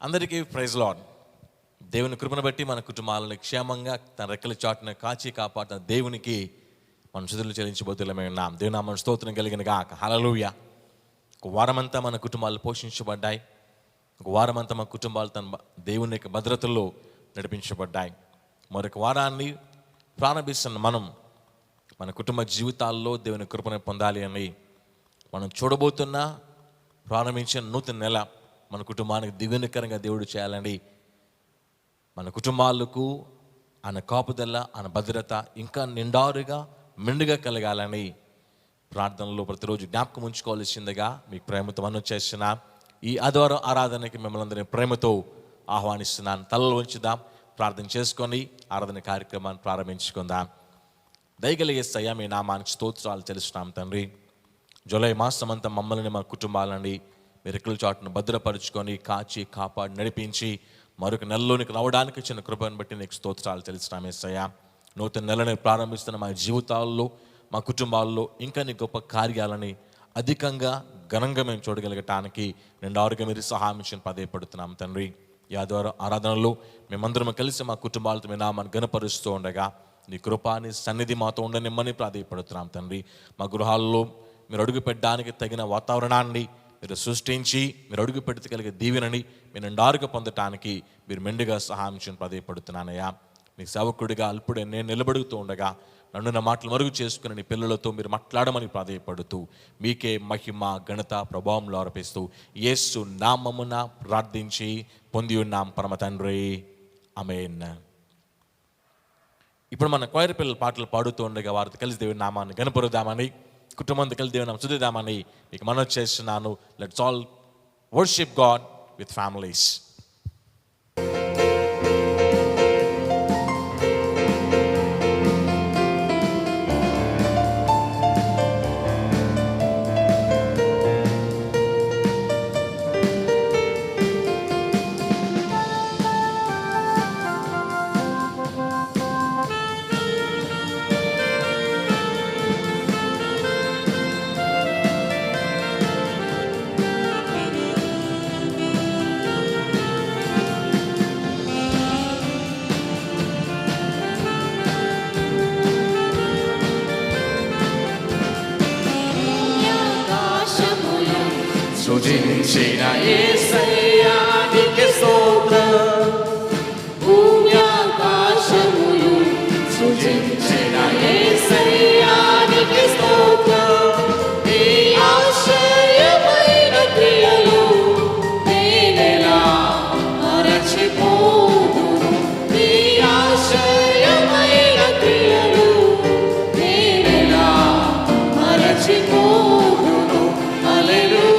అందరికీ praise lord. దేవుని కృపను బట్టి మన కుటుంబాలను క్షేమంగా తన రెక్కల చాటున కాచి కాపాడిన దేవునికి మన స్తుతులు చెల్లించబోతులమై ఉన్నాం. దేవుని నామమున స్తోత్రం కలిగిన గాక. హల్లెలూయా. ఒక వారమంతా మన కుటుంబాలు పోషించబడ్డాయి. ఒక వారమంతా మన కుటుంబాలు తన దేవుని యొక్క భద్రతలో నడిపించబడ్డాయి. మరొక వారాన్ని ప్రారంభిస్తున్న మనం మన కుటుంబ జీవితాల్లో దేవుని కృపను పొందాలి అని మనం చూడబోతున్న ప్రారంభించిన నూతన నెల మన కుటుంబానికి దీవెనకరంగా దేవుడు చేయాలని, మన కుటుంబాలకు ఆయన కాపుదల, ఆయన భద్రత ఇంకా నిండారుగా మెండుగా కలగాలని ప్రార్థనలో ప్రతిరోజు జ్ఞాపకం ఉంచుకోవాల్సిందిగా మీకు ప్రేమతో మనం చేసిన ఈ ఆదివారం ఆరాధనకి మిమ్మల్ని అందరినీ ప్రేమతో ఆహ్వానిస్తున్నాను. తలలు ఉంచుదాం, ప్రార్థన చేసుకొని ఆరాధన కార్యక్రమాన్ని ప్రారంభించుకుందాం. దయగలిగే యేసయ్యా, మీ నామానికి స్తోత్రాలు తెలుస్తున్నాం తండ్రి. జూలై మాసం అంతా మమ్మల్ని మా కుటుంబాలని మీరు రెక్కల చాటును భద్రపరుచుకొని కాచి కాపాడి నడిపించి మరొక నెలలోనికి రావడానికి చిన్న కృపను బట్టి నీకు స్తోత్రాలు తెలుస్తున్నాం యేసయ్యా. నూతన నెలని ప్రారంభిస్తున్న మా జీవితాల్లో, మా కుటుంబాల్లో ఇంకా నీ గొప్ప కార్యాలని అధికంగా ఘనంగా మేము చూడగలగటానికి నిండారుగా మీరు సహాయం ఇచ్చిన పదేపడుతున్నాం తండ్రి. ఈ ఆదివారం ఆరాధనలో మేమందరం కలిసి మా కుటుంబాలతో మీ నామాన్ని ఘనపరుస్తూ ఉండగా నీ కృపాని సన్నిధి మాతో ఉండనిమ్మని ప్రాధేయపడుతున్నాం తండ్రి. మా గృహాల్లో మీరు అడుగు పెట్టడానికి తగిన వాతావరణాన్ని మీరు సృష్టించి మీరు అడుగు పెట్టగలిగే దీవెనని మీరు నిండారుగా పొందటానికి మీరు మెండుగా సహాయం ప్రాధేయపడుతున్నానయ్యా. నీ సేవకుడిగా అల్పుడే నేను నిలబడుతూ ఉండగా నన్ను నా మాటలు మరుగు చేసుకుని నీ పిల్లలతో మీరు మాట్లాడమని ప్రాధేయపడుతూ మీకే మహిమ ఘనత ప్రభావంలో అర్పిస్తూ యేసు నామమున ప్రార్థించి పొంది ఉన్నాం పరమ తండ్రి, ఆమేన్. ఇప్పుడు మన క్వైర్ పిల్లల పాటలు పాడుతూ ఉండగా వారితో కలిసి దేవుని నామాన్ని గణపరుద్దామని, కుటుంబంతో కలిసి దేవుని నామం స్తుతిద్దామని మీకు మనవి చేస్తున్నాను. Let's all worship God with families. సృజించిన యేసయ్యా నీకే స్తోత్రం. భూమి ఆకాశములు సృజించిన యేసయ్యా నీకే స్తోత్రం. నీ ఆశ్చర్యమైన క్రియలు నేనెలా మరచిపోదును. నీ ఆశ్చర్యమైన క్రియలు నేనెలా మరచిపోదును. హల్లెలూయా.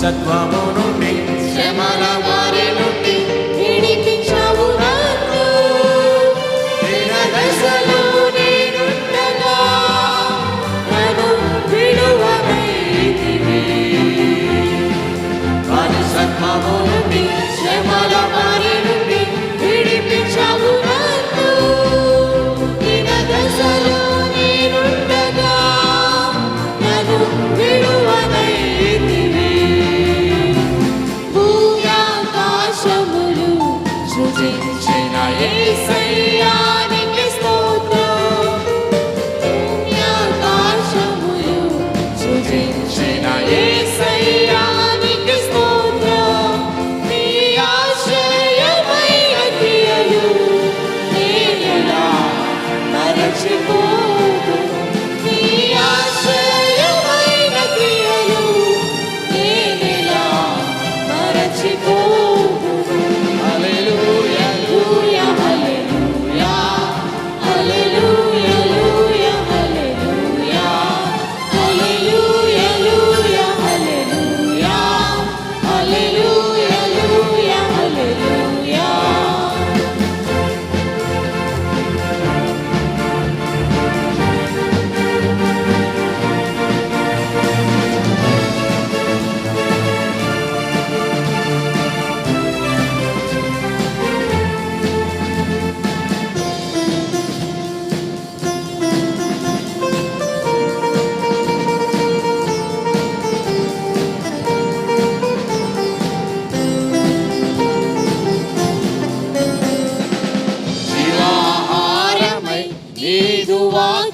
సత్వము నుండి శ్రమల వారి నుండి విడిపించావు నన్ను. దశలో నేనుండగా నన్ను విడువనైతివి. సత్వము నుండి శ్రమల వారి నుండి విడిపించావు నన్ను. దశలో నేనుండగా నన్ను విడువనైతివి. సృజించిన యేసయ్యా నీకే స్తోత్రం. భూమి ఆకాశములు సృజించిన యేసయ్యా నీకే స్తోత్రం. నీ ఆశ్చర్యమైన క్రియలు నేనెలా మరచిపోదును. నీ ఆశ్చర్యమైన క్రియలు నేనెలా మరచిపోదును. హల్లెలూయా.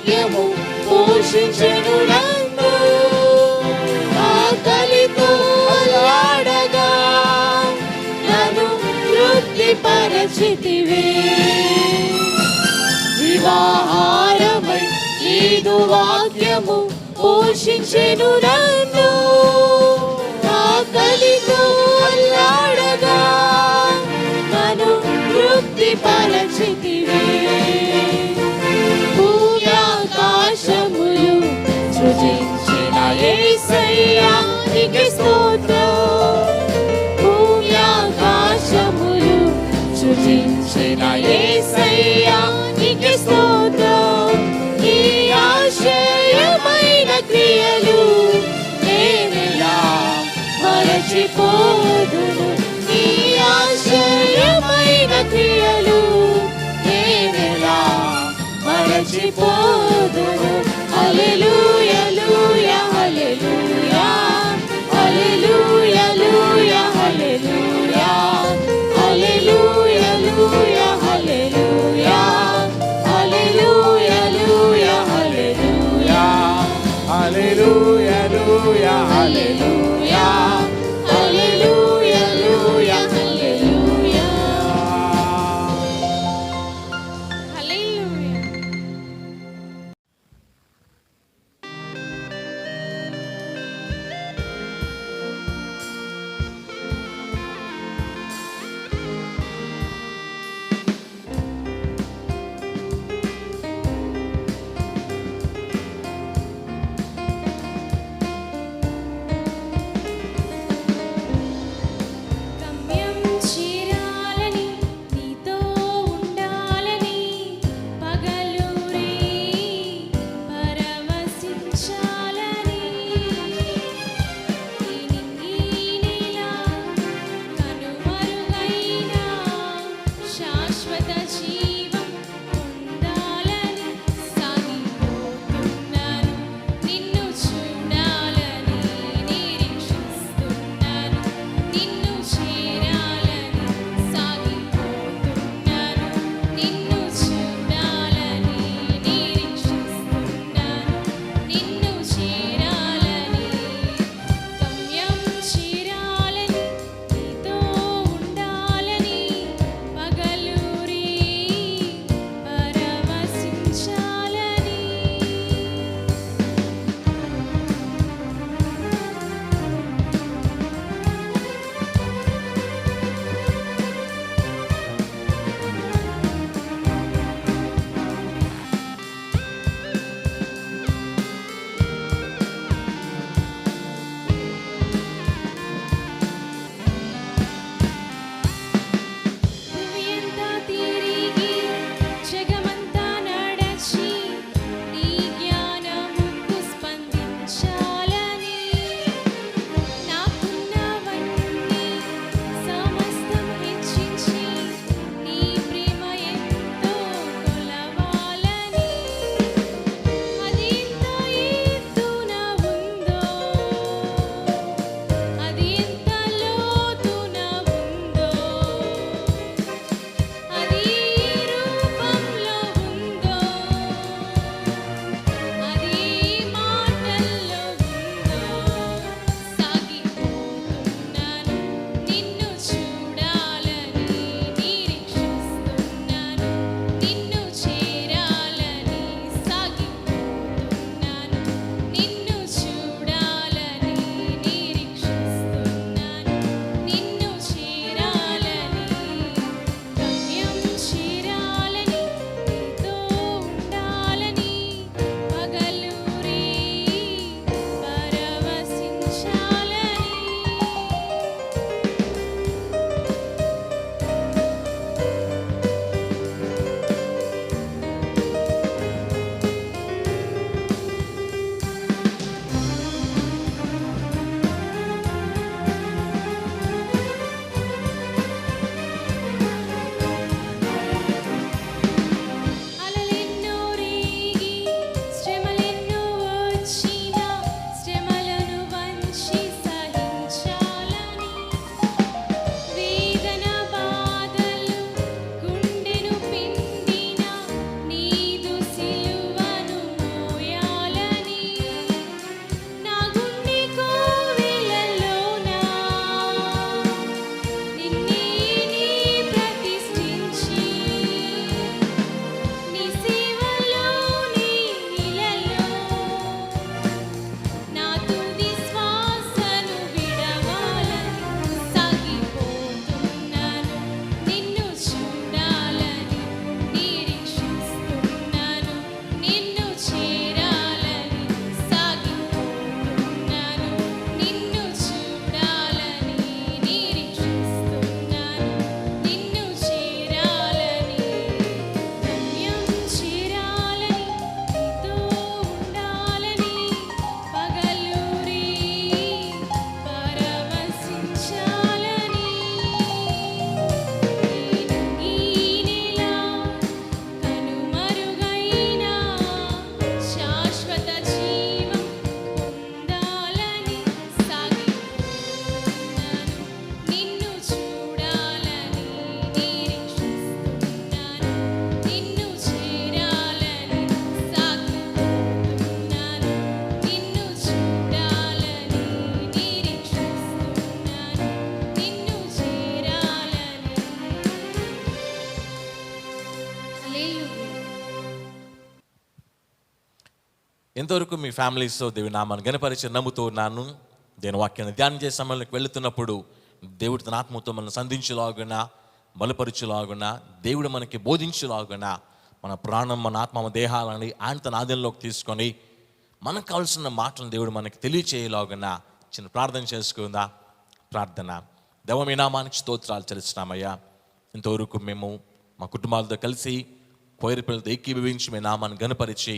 వాక్యము పోషించెను నన్ను ఆకలితో అల్లాడగా నన్ను తృప్తిపరచితివే జీవాహారమై నీదు వాక్యము పోషించెను నన్ను ఆకలితో అల్లాడగా నన్ను తృప్తిపరచితివే భూమ్యాకాశములు సృజించిన యేసయ్యా నీకే స్తోత్రం భూమ్యాకాశములు సృజించిన యేసయ్యా నీకే స్తోత్రం ఈ ఆశ్చర్యమైన క్రియలు నేనెలా మరచిపోదును ఈ ఆశ్చర్యమైన క్రియలు నేనెలా మరచిపోదును హల్లెలూయా హల్లెలూయా హల్లెలూయా హల్లెలూయా హల్లెలూయా హల్లెలూయా హల్లెలూయా హల్లెలూయా హల్లెలూయా హల్లెలూయా Hallelujah, hallelujah, హల్లెలూయా హల్లెలూయా హల్లెలూయా హల్లెలూయా హల్లెలూయా గమ్యం చేరాలని నీతో ఉండాలని పగలూరి పరవశించాలని ఈ నింగినేలా కనుమరుగైన శాశ్వత జీవం పొందాలని సాగిపోతున్నాను నిన్ను చూడాలని నిరీక్షిస్తున్నాను నిన్ను చేరాలని సాగిపోతున్నాను నిన్ను చూడాలని నిరీక్షిస్తున్నాను నిన్ను చేరాలని గమ్యం చేరాలని నీతో ఉండాలని పగలూరి ఎంతవరకు మీ ఫ్యామిలీస్తో దేవుని నామాన్ని గణపరిచి నమ్ముతూ ఉన్నాను. దేవుని వాక్యాన్ని ధ్యానం చేసే సమయంలోకి వెళుతున్నప్పుడు దేవుడు తన ఆత్మతో మనం సంధించులాగున, బలపరచులాగున, దేవుడు మనకి బోధించులాగున మన ప్రాణం, మన ఆత్మ, మన దేహాలని ఆయన తన ఆధీనంలోకి తీసుకొని మనకు కావాల్సిన మాటలను దేవుడు మనకి తెలియచేయలాగున చిన్న ప్రార్థన చేసుకుందా. ప్రార్థన. దేవ మీ నామానికి స్తోత్రాలు చెల్లిస్తున్నామయ్యా. ఇంతవరకు మేము మా కుటుంబాలతో కలిసి కోయిర పిల్లలతో ఏకీభవించి మీ నామాన్ని గణపరిచి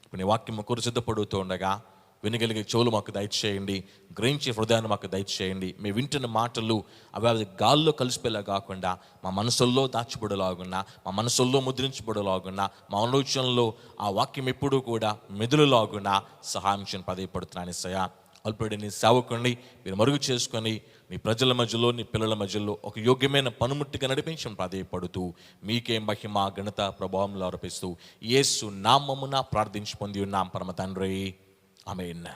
ఇప్పుడు నీ వాక్యం కొరకు సిద్ధపడుతూ ఉండగా వినగలిగే చెవులు మాకు దయచేయండి, గ్రహించే హృదయాన్ని మాకు దయచేయండి. మేము వింటున్న మాటలు అవి గాల్లో కలిసిపోయేలా కాకుండా మా మనసుల్లో దాచిపడేలాగున్నా, మా మనసుల్లో ముద్రించబడేలాగున్నా, మా ఆలోచనలో ఆ వాక్యం ఎప్పుడూ కూడా మెదులులాగున్నా సహాయం చేయని పదవిపడుతున్నాను. సయా అల్పడి నీ సేవకుని మీరు మరుగు చేసుకొని నీ ప్రజల మధ్యలో, నీ పిల్లల మధ్యలో ఒక యోగ్యమైన పనుముట్టిగా నడిపించడం ప్రాధేయపడుతూ మీకే మహిమ, ఘనత, ప్రభావంలో అర్పిస్తూ యేసు నామమున ప్రార్థించి పొంది ఉన్నాం పరమ తండ్రి. ఆమేన్.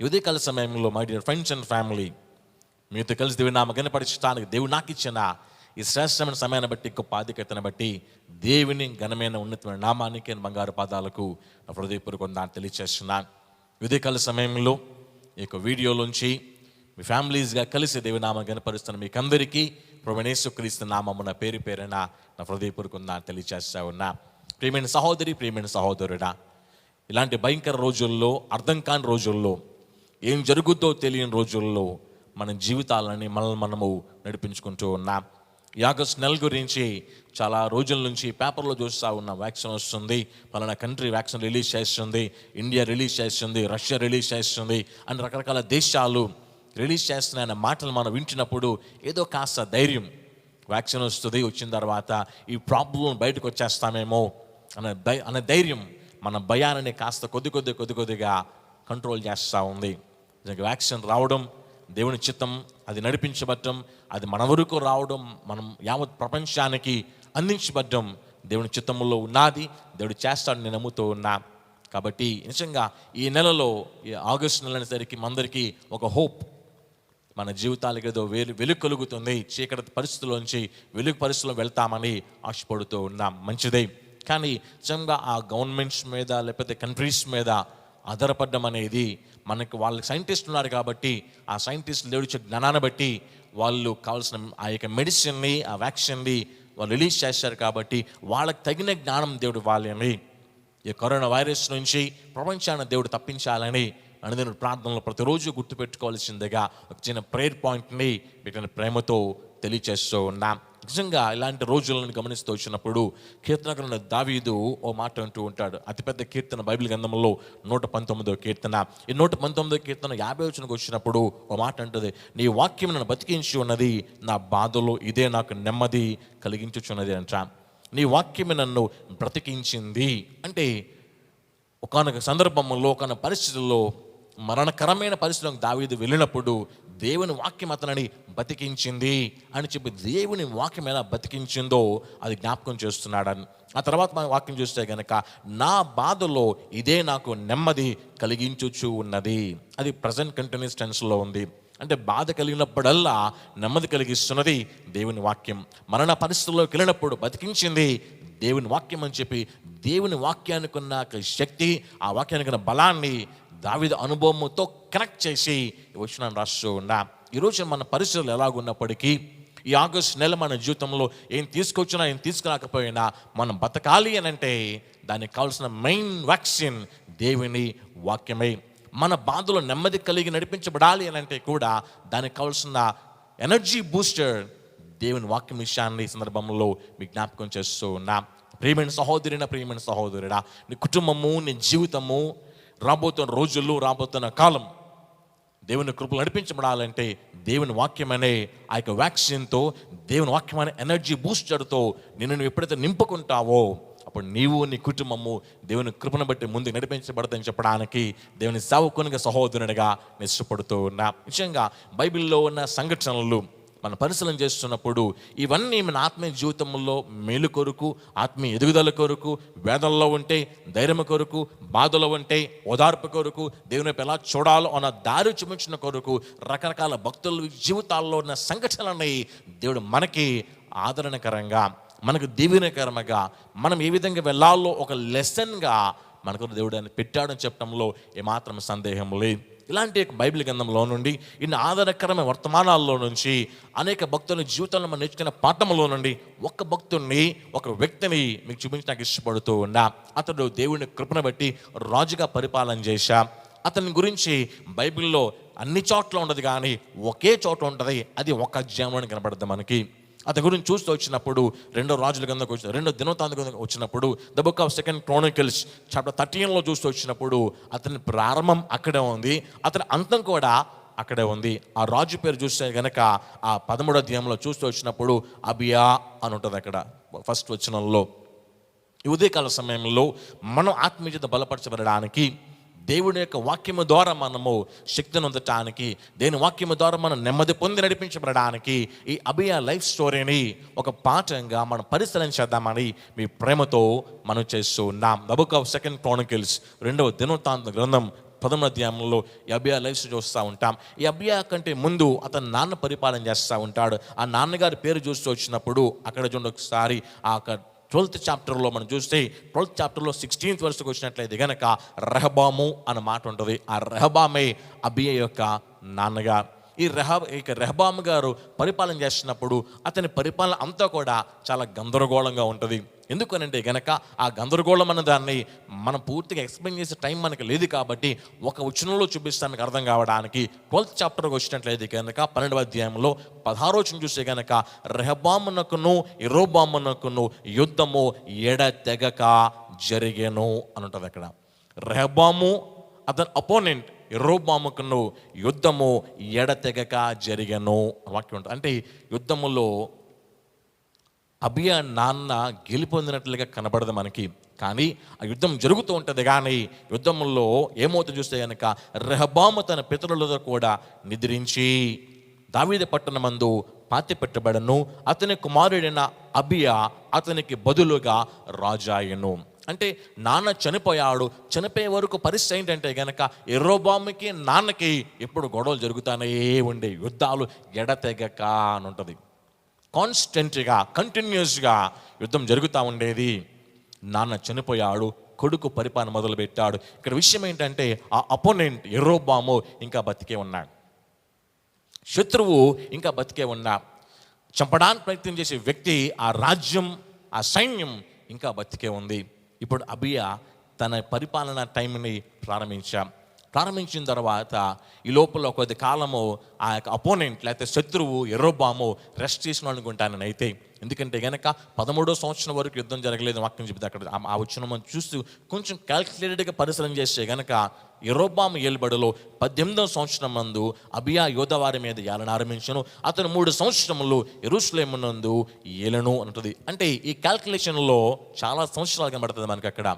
ఈ ఉదయకాల సమయంలో my dear friends and family, మీతో కలిసి దేవుని నామ గణపరచడానికి దేవుడు నాకు ఇచ్చిన ఈ శ్రేష్టమైన సమయాన్ని బట్టి, గొప్ప ఆధిక్యతను బట్టి దేవుని ఘనమైన ఉన్నతమైన నామానికి బంగారు పాదాలకు నా హృదయపూర్వకంగా తెలియచేస్తున్నాను. ఉదయకాల సమయంలో ఈ యొక్క వీడియోలోంచి మీ ఫ్యామిలీస్గా కలిసి దేవుని నామం గణపరుస్తున్న మీకు అందరికీ ప్రభువైన యేసుక్రీస్తు నామమున పేరు పేరున నా హృదయపూర్వకంగా తెలియచేస్తా ఉన్నా. ప్రియమైన సహోదరి, ప్రియమైన సహోదరుడా, ఇలాంటి భయంకర రోజుల్లో, అర్థం కాని రోజుల్లో, ఏం జరుగుద్దో తెలియని రోజుల్లో మన జీవితాలని మనము నడిపించుకుంటూ ఉన్నాం. ఈ ఆగస్టు నెల గురించి చాలా రోజుల నుంచి పేపర్లో చూస్తూ ఉన్న వ్యాక్సిన్ వస్తుంది, పలానా కంట్రీ వ్యాక్సిన్ రిలీజ్ చేస్తుంది, ఇండియా రిలీజ్ చేస్తుంది, రష్యా రిలీజ్ చేస్తుంది అని రకరకాల దేశాలు రిలీజ్ చేస్తున్నాయన్న మాటలు మనం వింటున్నప్పుడు ఏదో కాస్త ధైర్యం, వ్యాక్సిన్ వస్తుంది, వచ్చిన తర్వాత ఈ ప్రాబ్లం బయటకు వచ్చేస్తామేమో అనే ధైర్యం మన భయాన్ని కాస్త కొద్దిగా కంట్రోల్ చేస్తూ ఉంది. వ్యాక్సిన్ రావడం దేవుని చిత్తం, అది నడిపించబడటం, అది మన వరకు రావడం, మనం యావత్ ప్రపంచానికి అందించబడడం దేవుని చిత్తంలో ఉన్నది. దేవుడు చేస్తాడని నేను నమ్ముతూ ఉన్నా. కాబట్టి నిజంగా ఈ నెలలో, ఈ ఆగస్టు నెల అనేసరికి మనందరికీ ఒక హోప్, మన జీవితాలకు ఏదో వెలుగు కలుగుతుంది, చీకటి పరిస్థితుల్లోంచి వెలుగు పరిస్థితుల్లో వెళ్తామని ఆశపడుతూ ఉన్నాం. మంచిదే. కానీ నిజంగా ఆ గవర్నమెంట్స్ మీద లేకపోతే కంట్రీస్ మీద ఆధారపడడం అనేది మనకు, వాళ్ళకి సైంటిస్ట్ ఉన్నారు కాబట్టి ఆ సైంటిస్ట్ దేవుడు ఇచ్చే జ్ఞానాన్ని బట్టి వాళ్ళు కావాల్సిన ఆ యొక్క మెడిసిన్ని, ఆ వ్యాక్సిన్ని వాళ్ళు రిలీజ్ చేశారు కాబట్టి వాళ్ళకి తగిన జ్ఞానం దేవుడు ఇవ్వాలని, ఈ కరోనా వైరస్ నుంచి ప్రపంచాన్ని దేవుడు తప్పించాలని నేను ప్రార్థనలో ప్రతిరోజు గుర్తుపెట్టుకోవాల్సిందిగా ఒక చిన్న ప్రేయర్ పాయింట్ని మీకు ప్రేమతో తెలియచేస్తూ ఉన్నాం. నిజంగా ఇలాంటి రోజులను గమనిస్తూ వచ్చినప్పుడు కీర్తనకారుడైన దావీదు ఓ మాట అంటూ ఉంటాడు. అతిపెద్ద కీర్తన బైబిల్ గ్రంథంలో 119వ కీర్తన. ఈ 119వ కీర్తన 50వ వచనంకి వచ్చినప్పుడు ఓ మాట అంటుంది, నీ వాక్యం నన్ను బతికించి ఉన్నది, నా బాధలో ఇదే నాకు నెమ్మది కలిగించుచున్నది అంట. నీ వాక్యమే నన్ను బ్రతికించింది అంటే ఒకానొక సందర్భంలో, ఒకనొక పరిస్థితుల్లో, మరణకరమైన పరిస్థితులకు దావీదు వెళ్ళినప్పుడు దేవుని వాక్యం అతనిని బతికించింది అని చెప్పి దేవుని వాక్యం ఎలా బతికించిందో అది జ్ఞాపకం చేస్తున్నాడని. ఆ తర్వాత మనం వాక్యం చూస్తే కనుక నా బాధలో ఇదే నాకు నెమ్మది కలిగించుచు ఉన్నది, అది ప్రజెంట్ కంటిన్యూస్ టెన్స్లో ఉంది. అంటే బాధ కలిగినప్పుడల్లా నెమ్మది కలిగిస్తున్నది దేవుని వాక్యం. మరణ పరిస్థితుల్లోకి వెళ్ళినప్పుడు బతికించింది దేవుని వాక్యం అని చెప్పి దేవుని వాక్యానికి ఉన్న శక్తి, ఆ వాక్యానికి ఉన్న బలాన్ని దావీదు అనుభవంతో కనెక్ట్ చేసి వచనాన్ని రాస్తూ ఉన్నా. ఈరోజు మన పరిస్థితులు ఎలాగున్నప్పటికీ ఈ ఆగస్టు నెల మన జీవితంలో ఏం తీసుకొచ్చినా ఏం తీసుకురాకపోయినా మనం బతకాలి అని అంటే దానికి కావాల్సిన మెయిన్ వ్యాక్సిన్ దేవుని వాక్యమే. మన బాధలో నెమ్మది కలిగి నడిపించబడాలి అని అంటే కూడా దానికి కావాల్సిన ఎనర్జీ బూస్టర్ దేవుని వాక్యం విషయాన్ని ఈ సందర్భంలో మీ జ్ఞాపకం చేస్తూ ఉన్నా. ప్రియమైన సహోదరినా, ప్రియమైన సహోదరుడా, నీ కుటుంబము, నీ జీవితము, రాబోతున్న రోజుల్లో, రాబోతున్న కాలం దేవుని కృపలు నడిపించబడాలంటే దేవుని వాక్యమనే ఆ యొక్క వ్యాక్సిన్తో, దేవుని వాక్యమనే ఎనర్జీ బూస్టర్తో నిన్ను ఎప్పుడైతే నింపుకుంటావో అప్పుడు నీవు, నీ కుటుంబము దేవుని కృపను బట్టి ముందుకు నడిపించబడదని చెప్పడానికి దేవుని సేవకునిగా, సహోదరునిగా నేను ఇష్టపడుతూ ఉన్నా. నిజంగా బైబిల్లో ఉన్న సంఘటనలు మనం పరిశీలన చేస్తున్నప్పుడు ఇవన్నీ మన ఆత్మీయ జీవితంలో మేలు కొరకు, ఆత్మీయ ఎదుగుదల కొరకు, వేదనలో ఉంటే ధైర్యం కొరకు, బాధలో ఉంటే ఓదార్పు కొరకు, దేవుని వైపు ఎలా చూడాలో అన్న దారి చూపించిన కొరకు రకరకాల భక్తుల జీవితాల్లో ఉన్న సంఘటనలని దేవుడు మనకి ఆదరణకరంగా, మనకు దీవెనకరంగా, మనం ఏ విధంగా వెళ్ళాలో ఒక లెసన్గా మనకు దేవుడు ఆయన పెట్టాడని చెప్పడంలో ఏమాత్రం సందేహం లేదు. ఇలాంటి బైబిల్ గ్రంథంలో నుండి ఇన్ని ఆధారకరమైన వర్తమానాల్లో నుంచి అనేక భక్తుల జీవితంలో మనం నేర్చుకున్న పాఠంలో నుండి ఒక భక్తుడిని, ఒక వ్యక్తిని మీకు చూపించడానికి ఇష్టపడుతూ ఉన్నా. అతడు దేవుని కృపను బట్టి రాజుగా పరిపాలన చేశా. అతని గురించి బైబిల్లో అన్ని చోట్ల ఉండదు, కానీ ఒకే చోట ఉంటుంది. అది ఒక అధ్యాయంలో కనబడుతుంది మనకి. అతని గురించి చూస్తూ వచ్చినప్పుడు 2 రాజుల గ్రంథంకి వచ్చిన 2 దినవృత్తాంతం వచ్చినప్పుడు the book of 2 Chronicles chapter 13లో చూస్తూ వచ్చినప్పుడు అతని ప్రారంభం అక్కడే ఉంది, అతని అంతం కూడా అక్కడే ఉంది. ఆ రాజు పేరు చూస్తే గనక ఆ 13వ అధ్యాయంలో చూస్తూ వచ్చినప్పుడు అబియా అని ఉంటుంది అక్కడ ఫస్ట్ వచనంలో. ఈ ఉదయకాల సమయంలో మనం ఆత్మీయత బలపరచబడడానికి, దేవుని యొక్క వాక్యము ద్వారా మనము శక్తిని పొందటానికి, దేవుని వాక్యము ద్వారా మనం నెమ్మది పొంది నడిపించబడడానికి ఈ అబియా లైఫ్ స్టోరీని ఒక పాఠంగా మనం పరిశీలించేద్దామని మీ ప్రేమతో మనం చేస్తూ ఉన్నాం. ద బుక్ ఆఫ్ 2 Chronicles 2వ దినవృత్తాంత గ్రంథం 10వ అధ్యాయంలో ఈ అబియా లైఫ్ చూస్తూ ఉంటాం. ఈ అబియా కంటే ముందు అతని నాన్న పరిపాలన చేస్తూ ఉంటాడు. ఆ నాన్నగారి పేరు చూస్తూ వచ్చినప్పుడు అక్కడ చూడండి ఒకసారి ఆ 12th చాప్టర్లో మనం చూస్తే 12th చాప్టర్లో 16th వర్స్కి వచ్చినట్లయితే గనక రెహబాము అన్న మాట ఉంటుంది. ఆ రెహబామే అబియా యొక్క నాన్నగారు. ఈ రెహబాము గారు పరిపాలన చేస్తున్నప్పుడు అతని పరిపాలన అంతా కూడా చాలా గందరగోళంగా ఉంటుంది. ఎందుకనంటే గనక ఆ గందరగోళం అన్న దాన్ని మనం పూర్తిగా ఎక్స్ప్లెయిన్ చేసే టైం మనకు లేదు కాబట్టి ఒక వచనంలో చూపిస్తాను మీకు అర్థం కావడానికి. 12th చాప్టర్కి వచ్చినట్లయితే కనుక 12వ అధ్యాయంలో 16వ వచనం చూస్తే కనుక రెహబామునకును యెరోబామునకును యుద్ధము ఎడతెగక జరిగెను అని ఉంటుంది అక్కడ. రెహబాము అతని అపోనెంట్ యెరోబాముకును యుద్ధము ఎడతెగక జరిగెను వాక్యం ఉంటుంది. అంటే యుద్ధములో అబియా నాన్న గెలిపొందినట్లుగా కనబడదు మనకి, కానీ ఆ యుద్ధం జరుగుతూ ఉంటుంది. కానీ యుద్ధంలో ఏమవుతుందో చూస్తే కనుక రెహబాము తన పితరులతో కూడా నిద్రించి దావీదు పట్టణమందు పాతి పెట్టబడను, అతని కుమారుడైన అబియా అతనికి బదులుగా రాజాయను. అంటే నాన్న చనిపోయాడు, చనిపోయే వరకు పరిస్థితి ఏంటంటే గనక యెరోబాముకి నాన్నకి ఎప్పుడు గొడవలు జరుగుతానే ఉండే, యుద్ధాలు ఎడతెగక అని ఉంటుంది. కాన్స్టెంట్గా కంటిన్యూస్గా యుద్ధం జరుగుతూ ఉండేది. నాన్న చనిపోయాడు, కొడుకు పరిపాలన మొదలుపెట్టాడు. ఇక్కడ విషయం ఏంటంటే ఆ అపోనెంట్ యెరోబాము ఇంకా బతికే ఉన్నాడు, శత్రువు ఇంకా బతికే ఉన్నాడు, చంపడానికి ప్రయత్నం చేసే వ్యక్తి, ఆ రాజ్యం, ఆ సైన్యం ఇంకా బతికే ఉంది. ఇప్పుడు అబియా తన పరిపాలన టైంని ప్రారంభించిన తర్వాత ఈ లోపల కొద్ది కాలము ఆ యొక్క అపోనెంట్ లేకపోతే శత్రువు యెరోబాము రెస్ట్ చేసిన అనుకుంటానని అయితే. ఎందుకంటే కనుక 13వ సంవత్సరం వరకు యుద్ధం జరగలేదు వాక్యం చెప్తే అక్కడ ఆ వచ్చిన మనం చూస్తూ కొంచెం క్యాల్కులేటెడ్గా పరిశీలన చేస్తే కనుక యెరోబాము ఏలుబడిలో 18వ సంవత్సరం నందు అబియా యోధవారి మీద ఏలన ఆరంభించను. అతను 3 సంవత్సరములు యెరూషలేము నందు ఏలను అంటుంది. అంటే ఈ క్యాల్కులేషన్లో చాలా సంవత్సరాలు కనబడుతుంది మనకి అక్కడ.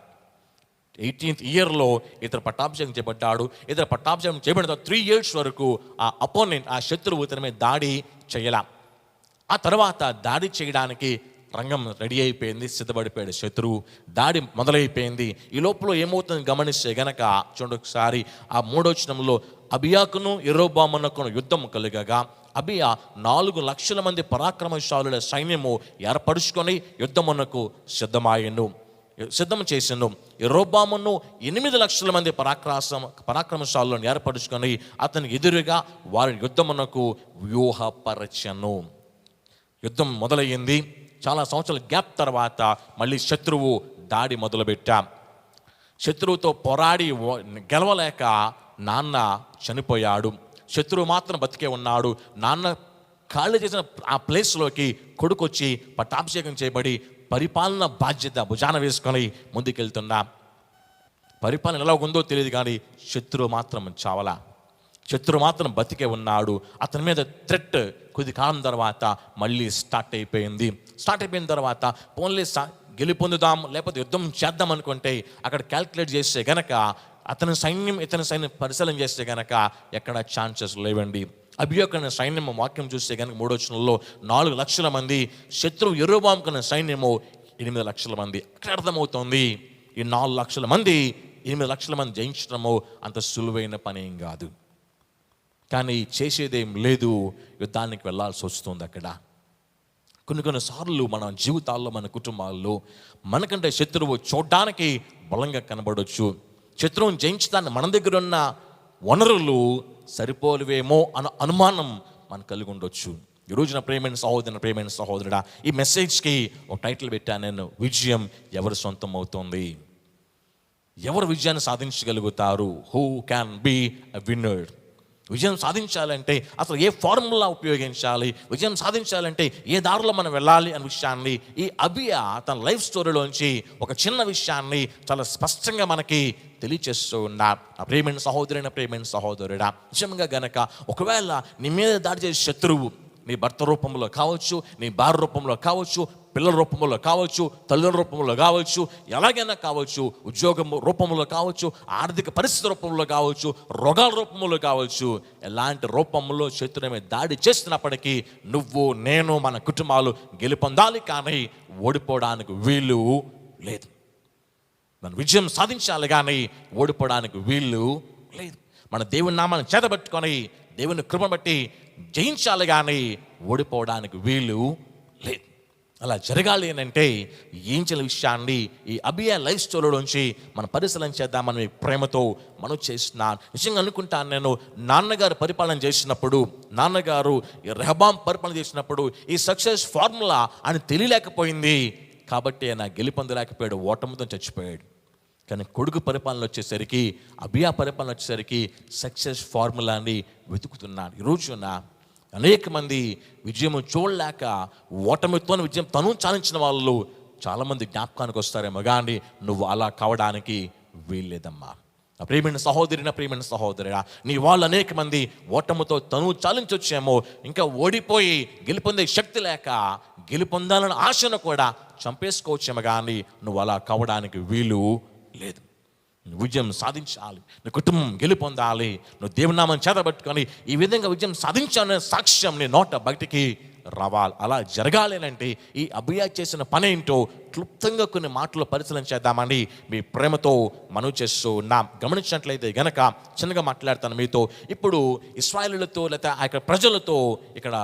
18th ఇయర్లో ఇతర పట్టాభిషేకం చేపట్టాడు. ఇతర పట్టాభిషేకం చేయబడిన 3 years వరకు ఆ అపోనెంట్, ఆ శత్రువు ఇతని మీద దాడి చేయాల. ఆ తర్వాత దాడి చేయడానికి రంగం రెడీ అయిపోయింది, సిద్ధపడిపోయాడు శత్రువు. దాడి మొదలైపోయింది. ఈ లోపల ఏమవుతుందని గమనిస్తే గనక చూడండి ఒకసారి ఆ 3వ వచనంలో అబియాకును యెరోబామునకును యుద్ధం కలుగగా అబియా 4 లక్షల మంది పరాక్రమశాలుల సైన్యము ఏర్పరుచుకొని యుద్ధమునకు సిద్ధం చేసెను. యెరోబామును 8 లక్షల మంది పరాక్రమశాలను ఏర్పరుచుకొని అతనికి ఎదురుగా వారి యుద్ధమునకు వ్యూహపరచెను. యుద్ధం మొదలయ్యింది. చాలా సంవత్సరాల గ్యాప్ తర్వాత మళ్ళీ శత్రువు దాడి మొదలుపెట్టా. శత్రువుతో పోరాడి గెలవలేక నాన్న చనిపోయాడు, శత్రువు మాత్రం బతికే ఉన్నాడు. నాన్న ఖాళీ చేసిన ఆ ప్లేస్లోకి కొడుకు వచ్చి పట్టాభిషేకం చేయబడి పరిపాలన బాధ్యత భుజాన వేసుకొని ముందుకెళ్తున్నా. పరిపాలన ఎలా ఉందో తెలియదు, కానీ శత్రువు మాత్రం చావలా, శత్రువు మాత్రం బతికే ఉన్నాడు. అతని మీద థ్రెట్ కొద్ది కాలం తర్వాత మళ్ళీ స్టార్ట్ అయిపోయిన తర్వాత పోన్లీ గెలుపొందుదాం లేకపోతే యుద్ధం చేద్దాం అనుకుంటే అక్కడ క్యాల్కులేట్ చేస్తే గనక ఇతని సైన్యం పరిశీలన చేస్తే గనక ఎక్కడ ఛాన్సెస్ లేవండి. అబియా కన్నా సైన్యం వాక్యం చూస్తే కనుక 3వ వచనంలో 4 లక్షల మంది, శత్రువు యెరోబాము కన్నా సైన్యము 8 లక్షల మంది. అక్కడ అర్థమవుతుంది ఈ 4 లక్షల మంది 8 లక్షల మంది జయించడము అంత సులువైన పని ఏం కాదు. కానీ చేసేదేం లేదు, యుద్ధానికి వెళ్ళాల్సి వస్తుంది. అక్కడ కొన్నిసార్లు మన జీవితాల్లో, మన కుటుంబాల్లో మనకంటే శత్రువు చూడడానికి బలంగా కనబడవచ్చు. శత్రువుని జయించడానికి మన దగ్గర ఉన్న వనరులు సరిపోలేవేమో అన్న అనుమానం మనకు కలిగి ఉండొచ్చు. ఈ రోజున ప్రేమైన సహోదరుడా, ఈ మెసేజ్కి ఒక టైటిల్ పెట్టాను నేను, విజయం ఎవరి సొంతం అవుతుంది? ఎవరు విజయాన్ని సాధించగలుగుతారు? Who can be a winner? విజయం సాధించాలంటే అసలు ఏ ఫార్ములా ఉపయోగించాలి, విజయం సాధించాలంటే ఏ దారిలో మనం వెళ్ళాలి అనే విషయాన్ని ఈ అబియా తన లైఫ్ స్టోరీలోంచి ఒక చిన్న విషయాన్ని చాలా స్పష్టంగా మనకి తెలియచేస్తూ ఉన్నారు. ఆ ప్రేమైన సహోదరుడా, నిజంగా గనక ఒకవేళ నీ మీద దాడి చేసే శత్రువు నీ భర్త రూపంలో కావచ్చు, నీ భార్య రూపంలో కావచ్చు, పిల్లల రూపంలో కావచ్చు, తల్లుల రూపంలో కావచ్చు, ఎలాగైనా కావచ్చు, ఉద్యోగం రూపంలో కావచ్చు, ఆర్థిక పరిస్థితి రూపంలో కావచ్చు, రోగాల రూపంలో కావచ్చు, ఎలాంటి రూపంలో శత్రువు మీద దాడి చేస్తున్నప్పటికీ నువ్వు, నేను, మన కుటుంబాలు గెలుపొందాలి, కానీ ఓడిపోవడానికి వీలు లేదు. మనం విజయం సాధించాలి కానీ ఓడిపోవడానికి వీలు లేదు. మన దేవుని నామాన్ని చేతబట్టుకొని దేవుని కృప బట్టి జయించాలి కానీ ఓడిపోవడానికి వీలు లేదు. అలా జరగాలి అని అంటే ఏం చేయాలి విషయాన్ని ఈ అబియా లైఫ్ స్టోరీలోంచి మనం పరిశీలన చేద్దామని ప్రేమతో మనం చేస్తున్నాను. నిజంగా అనుకుంటాను, నేను నాన్నగారు పరిపాలన చేసినప్పుడు, నాన్నగారు రెహబాం పరిపాలన చేసినప్పుడు ఈ సక్సెస్ ఫార్ములా అని తెలియలేకపోయింది కాబట్టి ఆయన గెలుపొందలేకపోయాడు, ఓటమితో చచ్చిపోయాడు. కానీ కొడుకు పరిపాలన వచ్చేసరికి, అబియా పరిపాలన వచ్చేసరికి సక్సెస్ ఫార్ములాని వెతుకుతున్నాను. ఈరోజున అనేక మంది విజయం చూడలేక ఓటమితో విజయం తను చాలించిన వాళ్ళు చాలామంది జ్ఞాపకానికి వస్తారేమో, కానీ నువ్వు అలా కావడానికి వీల్లేదమ్మా. నా ప్రియమైన సహోదరిగా, నీ వాళ్ళు అనేక మంది ఓటమితో తను చాలించొచ్చేమో, ఇంకా ఓడిపోయి గెలుపొందే శక్తి లేక గెలుపొందాలన్న ఆశను కూడా చంపేసుకోవచ్చేమో, కానీ నువ్వు అలా కావడానికి వీలు లేదు. విజయం సాధించాలి, నీ కుటుంబం గెలుపొందాలి, నువ్వు దేవుని నామం చేతబట్టుకొని ఈ విధంగా విజయం సాధించాలనే సాక్ష్యం నీ నోట బయటికి రావాలి. అలా జరగాలి అంటే ఈ అబియా చేసిన పని ఏంటో క్లుప్తంగా కొన్ని మాటలు పరిశీలన చేద్దామని మీ ప్రేమతో మనవి చేస్తూ ఉన్నాం. గమనించినట్లయితే గనక చిన్నగా మాట్లాడతాను మీతో. ఇప్పుడు ఇశ్రాయేలులతో లేదా ఆ యొక్క ప్రజలతో ఇక్కడ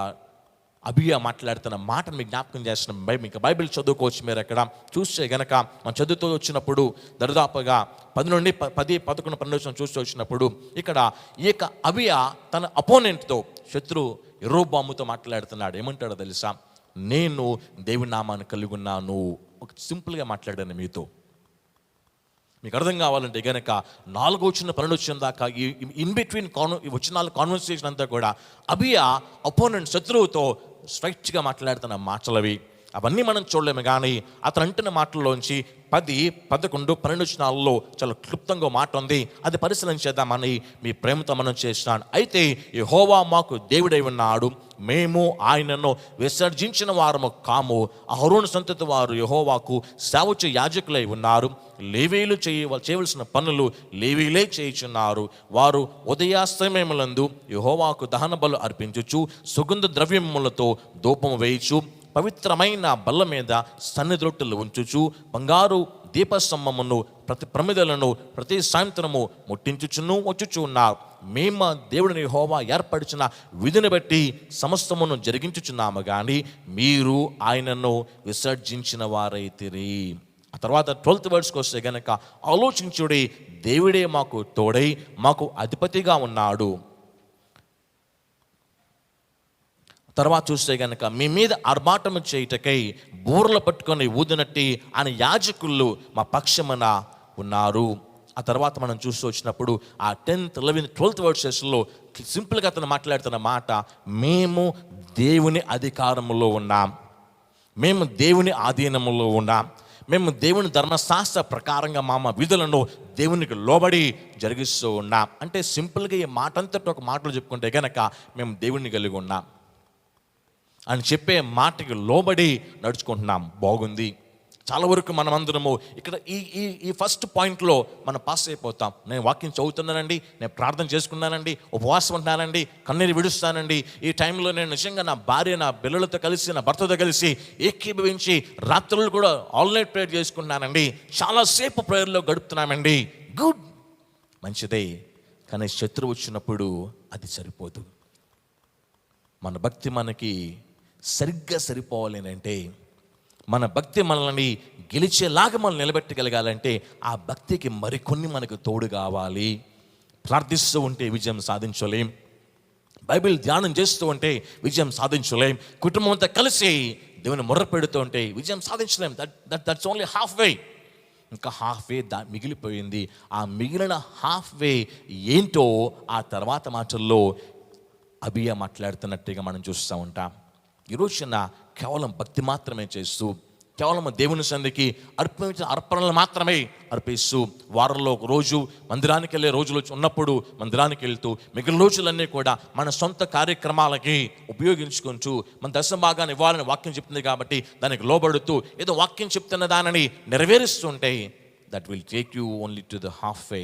అబియా మాట్లాడుతున్న మాటను మీకు జ్ఞాపకం చేస్తున్న మీకు బైబిల్ చదువుకోవచ్చు. మీరు ఎక్కడ చూస్తే గనక మనం చదువుతూ వచ్చినప్పుడు దరిదాపుగా 10 నుండి 10, 11, 12 చూస్తూ వచ్చినప్పుడు ఇక్కడ ఈ యొక్క అబియా తన అపోనెంట్తో, శత్రు యెరోబాముతో మాట్లాడుతున్నాడు. ఏమంటాడో తెలుసా? నేను దేవుని నామాన్ని కలిగి ఉన్నాను. ఒక సింపుల్గా మాట్లాడాను మీతో. మీకు అర్థం కావాలంటే గనక 4 వచ్చిన 12 వచ్చిన దాకా ఈ ఇన్ బిట్వీన్ వచ్చిన కాన్వర్సేషన్ అంతా కూడా అబియా అపోనెంట్, శత్రువుతో స్ట్రైట్గా మాట్లాడుతున్న మాటలవి. అవన్నీ మనం చూడలేము, కానీ అతను అంటున్న మాటల్లోంచి 10, 11, 12 వచనాల్లో చాలా క్లుప్తంగా మాట ఉంది. అది పరిశీలన చేద్దామని మీ ప్రేమతో మనం చేస్తున్నాను. అయితే యెహోవా మాకు దేవుడై ఉన్నాడు, మేము ఆయనను విసర్జించిన వారము కాము. అహరోను సంతతి వారు యెహోవాకు సేవచే యాజకులై ఉన్నారు. లేవీలు చేయవలసిన పనులు లేవీలే చేయుచున్నారు. వారు ఉదయాస్తమయములందు యెహోవాకు దహన బలు అర్పించుచు సుగంధ ద్రవ్యములతో ధూపము వేయుచు పవిత్రమైన బల్ల మీద సన్నిధి రొట్టెలు ఉంచుచు బంగారు దీపస్తంభమును ప్రతి ప్రమిదలను ప్రతి సాయంత్రము ముట్టించుచును వచ్చుచు ఉన్నారు. మేము దేవుడిని యెహోవా ఏర్పరిచిన విధిని బట్టి సమస్తమును జరిగించుచున్నాము, కానీ మీరు ఆయనను విసర్జించిన వారైతిరి. ఆ తర్వాత 12th verse వస్తే గనక ఆలోచించుడి, దేవుడే మాకు తోడై మాకు అధిపతిగా ఉన్నాడు. తర్వాత చూస్తే గనక మీ మీద ఆర్భాటము చేయుటకై బూరలు పట్టుకొని ఊదినట్టి ఆయన యాజకులు మా పక్షమున ఉన్నారు. ఆ తర్వాత మనం చూస్తూ వచ్చినప్పుడు ఆ 10th, 11th, 12th verses సింపుల్గా అతను మాట్లాడుతున్న మాట, మేము దేవుని అధికారములో ఉన్నాం, మేము దేవుని ఆధీనములో ఉన్నాం, మేము దేవుని ధర్మశాస్త్ర ప్రకారంగా మా విధులను దేవునికి లోబడి జరిగిస్తూ ఉన్నాం. అంటే సింపుల్గా ఈ మాట అంతటి ఒక మాటలు చెప్పుకుంటే గనక మేము దేవుని కలిగి ఉన్నాం అని చెప్పే మాటకి లోబడి నడుచుకుంటున్నాం. బాగుంది. చాలా వరకు మనమందరము ఇక్కడ ఈ ఫస్ట్ పాయింట్లో మనం పాస్ అయిపోతాం. నేను వాక్యం చదువుతున్నానండి, నేను ప్రార్థన చేసుకున్నానండి, ఉపవాసం ఉంటున్నానండి, కన్నీరు విడుస్తానండి, ఈ టైంలో నేను నిజంగా నా భార్య, నా పిల్లలతో కలిసి, నా భర్తతో కలిసి ఏకీభవించి రాత్రులు కూడా ఆల్ నైట్ ప్రేయర్ చేసుకుంటున్నానండి, చాలాసేపు ప్రేయర్లో గడుపుతున్నామండి. గుడ్, మంచిదే. కానీ శత్రువు వచ్చినప్పుడు అది సరిపోదు. మన భక్తి మనకి సరిగ్గా సరిపోవాలి అంటే, మన భక్తి మనల్ని గెలిచేలాగా మనం నిలబెట్టగలగాలంటే ఆ భక్తికి మరికొన్ని మనకు తోడు కావాలి. ప్రార్థిస్తూ ఉంటే విజయం సాధించలేం, బైబిల్ ధ్యానం చేస్తూ ఉంటే విజయం సాధించలేం, కుటుంబం అంతా కలిసి దేవుని మొర్ర పెడుతూ ఉంటే విజయం సాధించలేం. That's only half way. ఇంకా హాఫ్ వే మిగిలిపోయింది. ఆ మిగిలిన హాఫ్ వే ఏంటో ఆ తర్వాత మాటల్లో అబియా మాట్లాడుతున్నట్టుగా మనం చూస్తూ ఉంటాం. ఈరోజున కేవలం భక్తి మాత్రమే చేస్తూ, కేవలం దేవుని సన్నిధికి అర్పించిన అర్పణలు మాత్రమే అర్పిస్తూ, వారంలో ఒక రోజు మందిరానికి వెళ్ళే రోజులు ఉన్నప్పుడు మందిరానికి వెళ్తూ, మిగిలిన రోజులన్నీ కూడా మన సొంత కార్యక్రమాలకి ఉపయోగించుకుంటూ, మన దశభాగాన్ని ఇవ్వాలని వాక్యం చెప్తుంది కాబట్టి దానికి లోబడుతూ ఏదో వాక్యం చెప్తున్న దానిని నెరవేరుస్తుంటే that will take you only to the half way.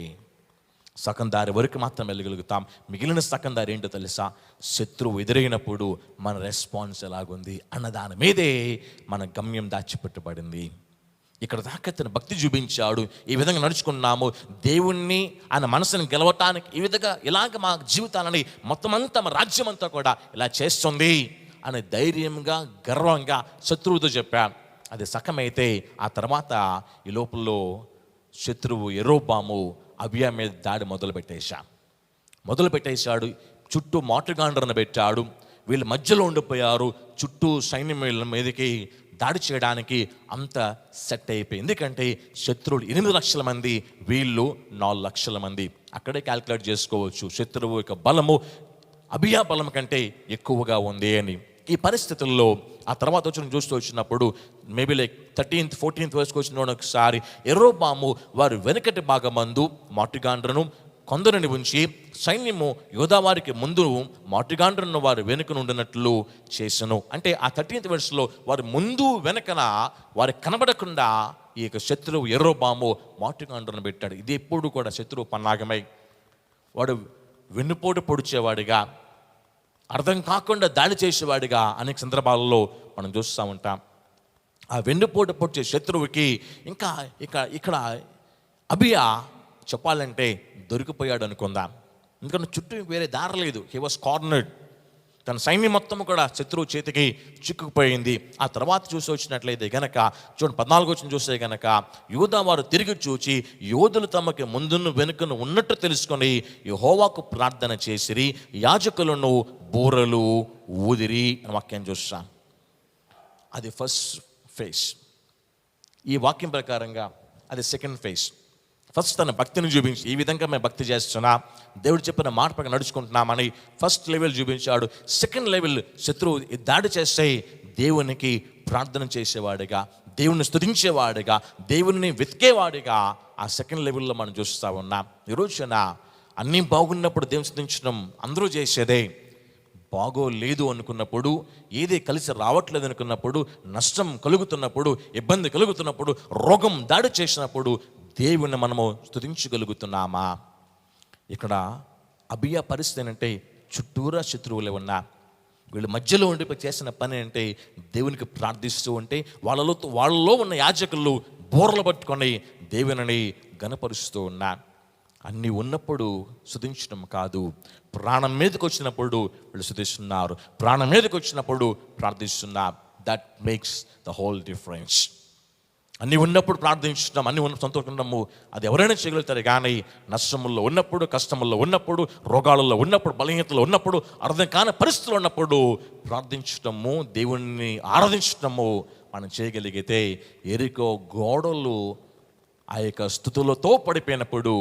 సగం దారి వరకు మాత్రం వెళ్ళగలుగుతాం. మిగిలిన సగం దారి ఏంటో తెలుసా? శత్రువు ఎదురైనప్పుడు మన రెస్పాన్స్ ఎలాగుంది అన్న దాని మీదే మన గమ్యం దాచిపెట్టబడింది. ఇక్కడ దాకా తన భక్తి చూపించాడు, ఈ విధంగా నడుచుకున్నాము, దేవుణ్ణి ఆయన మనసుని గెలవటానికి ఈ విధంగా ఇలాగ మా జీవితాలని మొత్తం అంతా మా రాజ్యం అంతా కూడా ఇలా చేస్తుంది అని ధైర్యంగా గర్వంగా శత్రువుతో చెప్పాడు. అది సగమైతే ఆ తర్వాత ఈ లోపల శత్రువు యెరోబాము అబియా మీద దాడి మొదలు పెట్టేశాడు. చుట్టూ మాటుగాండ్రను పెట్టాడు. వీళ్ళు మధ్యలో ఉండిపోయారు. చుట్టూ సైన్యం మీదకి దాడి చేయడానికి అంత సెట్ అయిపోయింది. ఎందుకంటే శత్రువులు 8 లక్షల మంది, వీళ్ళు 4 లక్షల మంది. అక్కడే క్యాల్కులేట్ చేసుకోవచ్చు శత్రువు యొక్క బలము అబియా బలం కంటే ఎక్కువగా ఉంది అని. ఈ పరిస్థితుల్లో ఆ తర్వాత చూస్తూ వచ్చినప్పుడు మేబీ లైక్ 13th 14th వరకు వచ్చిన ఒకసారి యెరోబాము వారు వెనుకటి భాగమందు మాటుగాండ్రను కొందరిని ఉంచి సైన్యము యోధావారికి ముందు మాటుగాండ్రను వారు వెనుక నుండినట్లు చేసెను. అంటే ఆ 13th verseలో వారు ముందు వెనకన వారు కనబడకుండా ఈ యొక్క శత్రువు యెరోబాము మాటుగాండ్రను పెట్టాడు. ఇది ఎప్పుడు కూడా శత్రువు పన్నాగమై వాడు వెన్నుపోటు పొడిచేవాడిగా, అర్థం కాకుండా దాడి చేసేవాడిగా అనేక సందర్భాలలో మనం చూస్తూ ఉంటాం. ఆ వెన్నుపోటు పొడిచే శత్రువుకి ఇంకా ఇక్కడ అబియా చెప్పాలంటే దొరికిపోయాడు అనుకుందాం. ఎందుకంటే చుట్టూ వేరే దారి లేదు. He was cornered. తన సైన్యం మొత్తం కూడా శత్రువు చేతికి చిక్కుకుపోయింది. ఆ తర్వాత చూసి వచ్చినట్లయితే గనక చూడండి 14 వచ్చిన చూస్తే గనక యూదా వారు తిరిగి చూచి యోధులు తమకి ముందును వెనుకను ఉన్నట్టు తెలుసుకొని యెహోవాకు ప్రార్థన చేసిరి, యాజకులను బూరలు ఊదిరి అని వాక్యం చూస్తాం. అది ఫస్ట్ ఫేజ్. ఈ వాక్యం ప్రకారంగా అది సెకండ్ ఫేజ్. ఫస్ట్ తన భక్తిని చూపించి ఈ విధంగా మేము భక్తి చేస్తున్నా, దేవుడు చెప్పిన మాట ప్రకారం నడుచుకుంటున్నామని ఫస్ట్ లెవెల్ చూపించాడు. సెకండ్ లెవెల్ శత్రువు దాడి చేస్తే దేవునికి ప్రార్థన చేసేవాడిగా, దేవుని స్తుతించేవాడిగా, దేవుని వెతికేవాడిగా ఆ సెకండ్ లెవెల్లో మనం చూస్తూ ఉన్నాం. ఈరోజున అన్నీ బాగున్నప్పుడు దేవుని స్తుతించడం అందరూ చేసేదే. బాగోలేదు అనుకున్నప్పుడు, ఏది కలిసి రావట్లేదు అనుకున్నప్పుడు, నష్టం కలుగుతున్నప్పుడు, ఇబ్బంది కలుగుతున్నప్పుడు, రోగం దాడి చేసినప్పుడు దేవుని మనము స్తుతించగలుగుతున్నామా? ఇక్కడ అబియా పరిస్థితి ఏంటంటే చుట్టూరా శత్రువులే ఉన్నా, వీళ్ళు మధ్యలో ఉండి చేసిన పని అంటే దేవునికి ప్రార్థిస్తూ ఉంటే వాళ్ళలో ఉన్న యాజకులు బోర్లు పట్టుకొని దేవుని గణపరుస్తూ ఉన్నా. అన్నీ ఉన్నప్పుడు స్తుతించడం కాదు, ప్రాణం మీదకి వచ్చినప్పుడు వీళ్ళు స్తుతిస్తున్నారు, ప్రాణం మీదకి వచ్చినప్పుడు ప్రార్థిస్తున్నారు. That makes the whole difference. అన్నీ ఉన్నప్పుడు ప్రార్థించడం, అన్నీ ఉన్న సంతోషము అది ఎవరైనా చేయగలుగుతారు. కానీ నష్టముల్లో ఉన్నప్పుడు, కష్టముల్లో ఉన్నప్పుడు, రోగాలలో ఉన్నప్పుడు, బలహీనతలో ఉన్నప్పుడు, అర్థం కాని పరిస్థితులు ఉన్నప్పుడు ప్రార్థించటము, దేవుణ్ణి ఆరాధించటము మనం చేయగలిగితే ఎరికో గోడలు ఆ యొక్క స్తుతులతో పడిపోయినప్పుడు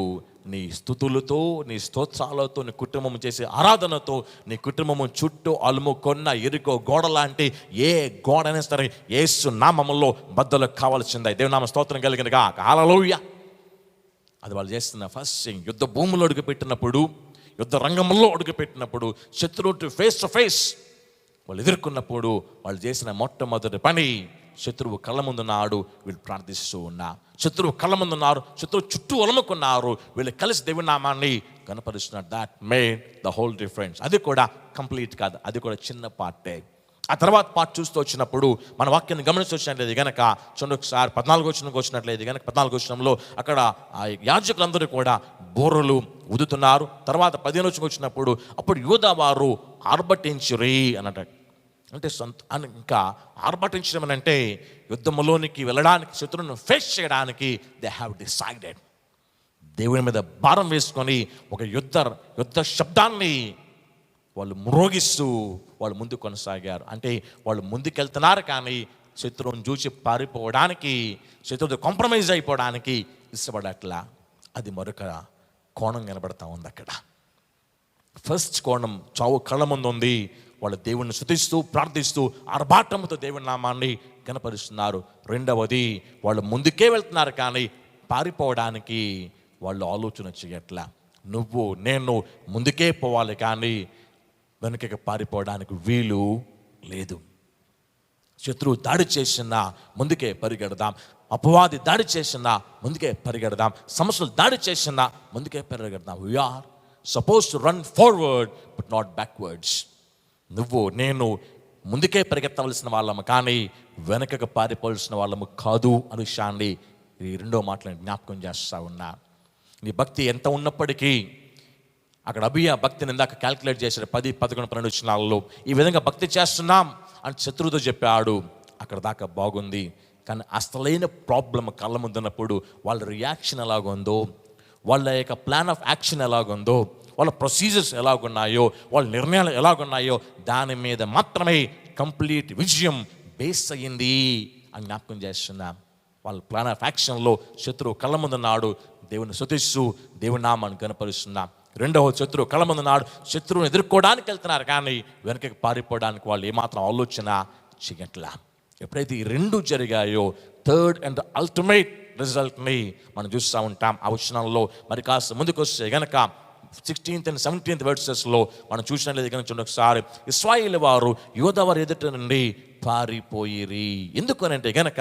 నీ స్తుతులతో, నీ స్తోత్రాలతో, నీ కుటుంబం చేసే ఆరాధనతో నీ కుటుంబము చుట్టూ అలుముకొన్న ఎరుకో గోడ లాంటి ఏ గోడ అయినా సరే యేసు నామములో బద్దలు కావాల్సిందే. దేవుని నామ స్తోత్రం కలిగినగా హల్లెలూయా. అది వాళ్ళు చేస్తున్న ఫస్ట్ థింగ్. యుద్ధ భూములో అడుగుపెట్టినప్పుడు, యుద్ధ రంగంలో అడుగుపెట్టినప్పుడు, శత్రువు ఫేస్ టు ఫేస్ వాళ్ళు ఎదుర్కొన్నప్పుడు వాళ్ళు చేసిన మొట్టమొదటి పని, శత్రువు కళ్ళ ముందున్నాడు, వీళ్ళు ప్రార్థిస్తూ ఉన్నా. శత్రువు కళ్ళ ముందున్నారు, శత్రువు చుట్టూ అలముకున్నారు, వీళ్ళు కలిసి దేవుని నామాన్ని కనపరుస్తున్నారు. That made the whole difference. అది కూడా కంప్లీట్ కాదు, అది కూడా చిన్న పార్టే. ఆ తర్వాత పార్ట్ చూస్తూ వచ్చినప్పుడు మన వాక్యాన్ని గమనిస్తూ వచ్చినట్లేదు కనుక చూడండి ఒకసారి 14 వచనంకి వచ్చినట్లేదు కనుక 14 వచనంలో అక్కడ ఆ యాజకులందరూ కూడా బోరలు ఊదుతున్నారు. తర్వాత 15 వచనంకి వచ్చినప్పుడు అప్పుడు యూదా వారు ఆర్భటించిరి అన్నట్టు. అంటే ఇంకా ఆర్భటించడం అని అంటే యుద్ధంలోనికి వెళ్ళడానికి, శత్రువును ఫేస్ చేయడానికి దే హ్యావ్ డిసైడెడ్. దేవుని మీద భారం వేసుకొని ఒక యుద్ధ శబ్దాన్ని వాళ్ళు మ్రోగిస్తూ వాళ్ళు ముందు కొనసాగారు. అంటే వాళ్ళు ముందుకెళ్తున్నారు కానీ శత్రువుని చూసి పారిపోవడానికి, శత్రువుతో కాంప్రమైజ్ అయిపోవడానికి ఇష్టపడట్లా. అది మరొక కోణం కనబడతా ఉంది అక్కడ. ఫస్ట్ కోణం చావు కళ్ళ ముందు ఉంది. వాళ్ళు దేవుణ్ణి స్తుతిస్తూ ప్రార్థిస్తూ ఆర్భాటంతో దేవుని నామాన్ని కనపరుస్తున్నారు. రెండవది, వాళ్ళు ముందుకే వెళ్తున్నారు కానీ పారిపోవడానికి వాళ్ళు ఆలోచన చేయట్లా. నువ్వు నేను ముందుకే పోవాలి కానీ వెనుకకి పారిపోవడానికి వీలు లేదు. శత్రువు దాడి చేసినా ముందుకే పరిగెడదాం, అపవాది దాడి చేసినా ముందుకే పరిగెడదాం, సమస్యలు దాడి చేసినా ముందుకే పరిగెడదాం. We are suppose to run forward but not backwards. నువ్వు నేను ముందుకే పరిగెత్తవలసిన వాళ్ళము కానీ వెనకకు పారిపోవలసిన వాళ్ళము కాదు అనే విషయాన్ని ఈ రెండో మాటలను జ్ఞాపకం చేస్తూ ఉన్నా. నీ భక్తి ఎంత ఉన్నప్పటికీ, అక్కడ అబియా భక్తిని ఇందాక క్యాల్కులేట్ చేశాడు 10, 11, 12 వచనాలలో. ఈ విధంగా భక్తి చేస్తున్నాం అని శత్రువుతో చెప్పాడు. అక్కడ దాకా బాగుంది. కానీ అసలైన ప్రాబ్లం కళ్ళ ముందున్నప్పుడు వాళ్ళ రియాక్షన్ ఎలాగుందో, వాళ్ళ యొక్క ప్లాన్ ఆఫ్ యాక్షన్ ఎలాగుందో, వాళ్ళ ప్రొసీజర్స్ ఎలాగున్నాయో, వాళ్ళ నిర్ణయాలు ఎలాగున్నాయో దాని మీద మాత్రమే కంప్లీట్ విజయం బేస్ అయ్యింది అని జ్ఞాపకం చేస్తున్నా. వాళ్ళ ప్లాన్ ఆఫ్ యాక్షన్లో శత్రువు కళ్ళ ముందున్నాడు, దేవుని స్తుతిస్తూ దేవుని నామాన్ని కనపరుస్తున్నా. రెండవ, శత్రువు కళ్ళ ముందున్నాడు, శత్రువుని ఎదుర్కోవడానికి వెళ్తున్నారు కానీ వెనకకి పారిపోవడానికి వాళ్ళు ఏమాత్రం ఆలోచన చేయట్లా. ఎప్పుడైతే ఈ రెండు జరిగాయో థర్డ్ అండ్ అల్టిమేట్ రిజల్ట్ని మనం చూస్తూ ఉంటాం. ఆ వచనంలో మరి కాస్త ముందుకు వస్తే గనక 16th and 17th verses మనం చూసినట్లయితే కనుక చూడండి ఒకసారి. ఇశ్రాయేలు వారు యోధా వారి ఎదుట నుండి పారిపోయిరి. ఎందుకనంటే గనక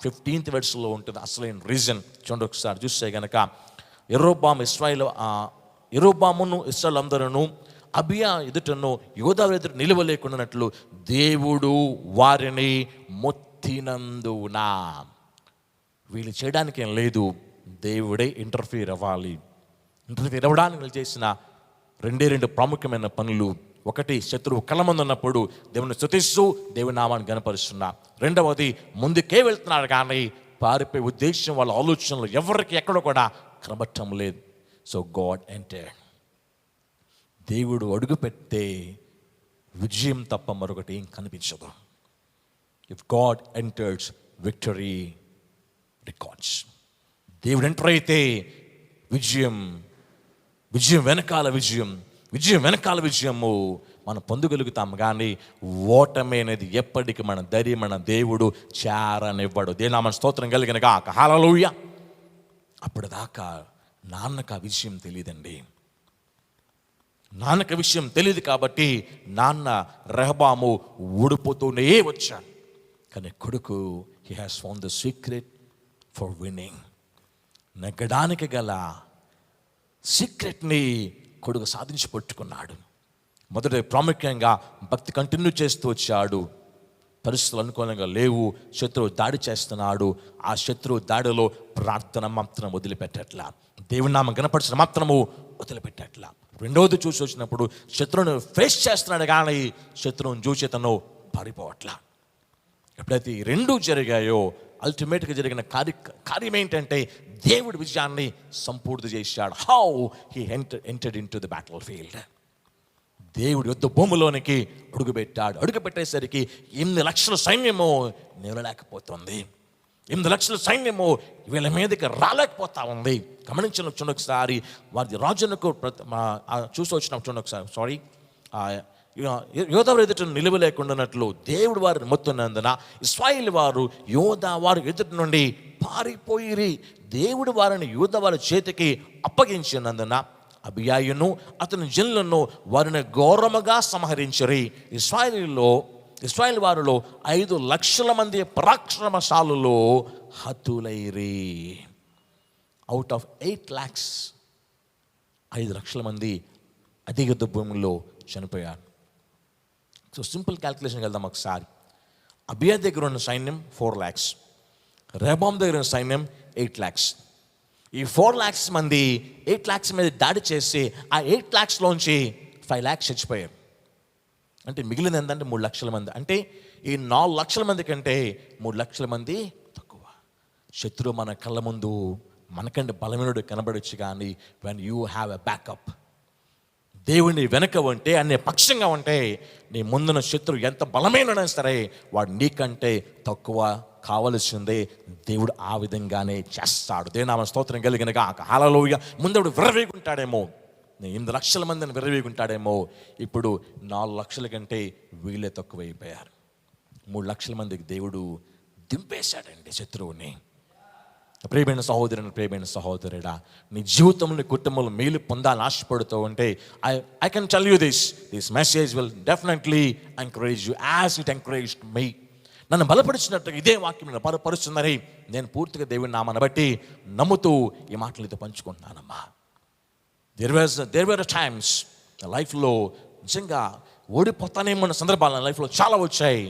15th verse ఉంటుంది అసలైన రీజన్. చూడండి ఒకసారి చూస్తే గనక యెరోబామును ఇశ్రాయేలు అందరూ అబియా ఎదుటను యోధా వారి ఎదుట నిలవలేకున్నట్లు దేవుడు వారిని మొత్తినందున. వీళ్ళు చేయడానికి ఏం లేదు, దేవుడే ఇంటర్ఫీర్ అవ్వాలి. ఇంటర్ఫీర్ అవ్వడానికి వీళ్ళు చేసిన రెండు ప్రాముఖ్యమైన పనులు. ఒకటి, శత్రువు కళ్ళ ముందు ఉన్నప్పుడు దేవుని స్తుతిస్తూ దేవుని నామాన్ని గణపరుస్తున్నా. రెండవది, ముందుకే వెళ్తున్నారు కానీ పారిపోయే ఉద్దేశం వాళ్ళ ఆలోచనలు ఎవరికి ఎక్కడ కూడా కనబట్టం లేదు. So God entered. దేవుడు అడుగు పెడితే విజయం తప్ప మరొకటి ఏం కనిపించదు. If God enters, victory records. దేవుడు ఎంటర్ అయితే విజయం వెనకాల విజయము మనం పొందగలుగుతాం. కానీ ఓటమి అనేది ఎప్పటికీ మన ధైర్యం మన దేవుడు చారనివ్వడు. దేవుని నామమునకు స్తోత్రం కలిగిన గాక. హల్లెలూయా. అప్పటిదాకా నాన్నకు ఆ విషయం తెలియదండి. నాన్నకు విషయం తెలియదు కాబట్టి నాన్న రెహబాము ఊడిపోతూనే వచ్చాడు. కానీ కొడుకు he has found the secret for winning. నెగ్గడానికి గల సీక్రెట్ని కొడుకు సాధించి పట్టుకున్నాడు. మొదటి ప్రాముఖ్యంగా భక్తి కంటిన్యూ చేస్తూ వచ్చాడు. పరిస్థితులు అనుకూలంగా లేవు, శత్రువు దాడి చేస్తున్నాడు. ఆ శత్రువు దాడిలో ప్రార్థన మాత్రం వదిలిపెట్టట్లా, దేవుని నామం గణపరిచిన మాత్రము వదిలిపెట్టట్లా. రెండవది చూసి వచ్చినప్పుడు శత్రువును ఫేస్ చేస్తున్నాడు కానీ శత్రువును చూసి తను పారిపోవట్లా. ఎప్పుడైతే ఈ రెండు జరిగాయో అల్టిమేట్గా జరిగిన కార్యం ఏంటంటే దేవుడి విజయాన్ని సంపూర్తి చేశాడు. How he entered in to the battle field. దేవుడు యుద్ధ భూమిలోనికి అడుగుపెట్టాడు. అడుగుపెట్టేసరికి 8 లక్షల సైన్యము నిలలేకపోతుంది. 8 లక్షల సైన్యము వీళ్ళ మీదకి రాలేకపోతా ఉంది. గమనించిన చూడండి ఒకసారి. వారి రాజునకు చూసి వచ్చిన చూడండి ఒకసారి. యోధా వారి ఎదుట నిలవలేకుండానట్లు దేవుడు వారిని మొత్తున్నందున ఇశ్రాయేలు వారు యోధా వారి ఎదుట నుండి పారిపోయిరి. దేవుడు వారిని యోధా వారి చేతికి అప్పగించినందున అబియాయును అతని జనులను వారిని ఘోరముగా సంహరించిరి. ఇశ్రాయేలు వారిలో 5 లక్షల మంది పరాక్రమశాలులో హతులైరి. అవుట్ ఆఫ్ 8 lakhs 5 లక్షల మంది అదే యుద్ధ భూమిలో చనిపోయారు. సో సింపుల్ క్యాల్కులేషన్కి వెళ్దాం ఒకసారి. అబియా దగ్గర ఉన్న సైన్యం 4 lakhs, రెహబాం దగ్గర ఉన్న సైన్యం 8 lakhs. ఈ 4 lakhs మంది 8 lakhs మీద దాడి చేసి ఆ 8 lakhsలోంచి 5 lakhs చచ్చిపోయారు. అంటే మిగిలిన ఏంటంటే 3 లక్షల మంది. అంటే ఈ 4 లక్షల మంది కంటే 3 లక్షల మంది తక్కువ. శత్రువు మన కళ్ళ ముందు మనకంటే బలమైనడు కనబడొచ్చు, కానీ when you have a backup, దేవుని వెనక ఉంటే, అనే పక్షంగా ఉంటే, నీ ముందున శత్రువు ఎంత బలమైనడైనా సరే వాడు నీకంటే తక్కువ కావలసిందే. దేవుడు ఆ విధంగానే చేస్తాడు. దేవుని స్తోత్రం కలిగిన గాక. హల్లెలూయా. ముందు విర్రవీగుంటాడేమో, 8 లక్షల మందిని విర్రవీగుంటాడేమో, ఇప్పుడు 4 లక్షల కంటే వీళ్ళే తక్కువైపోయారు. 3 లక్షల మందికి దేవుడు దింపేశాడండి శత్రువుని. ప్రియమైన సహోదరుని, ప్రియమైన సహోదరుడా, నీ జీవితంలో, నీ కుటుంబంలో మేలు పొందాలని ఆశపడుతూ ఉంటే, I can tell you this message will definitely encourage you as it encouraged మీ. నన్ను బలపరిచినట్టుగా ఇదే వాక్యం నన్ను బలపరుస్తుందని నేను పూర్తిగా దేవుని నామాన్ని బట్టి నమ్ముతూ ఈ మాటలు అయితే పంచుకుంటున్నానమ్మా. దేర్ వర్ టైమ్స్ లైఫ్లో నిజంగా ఓడిపోతానేమో అన్న సందర్భాలు నా లైఫ్లో చాలా వచ్చాయి.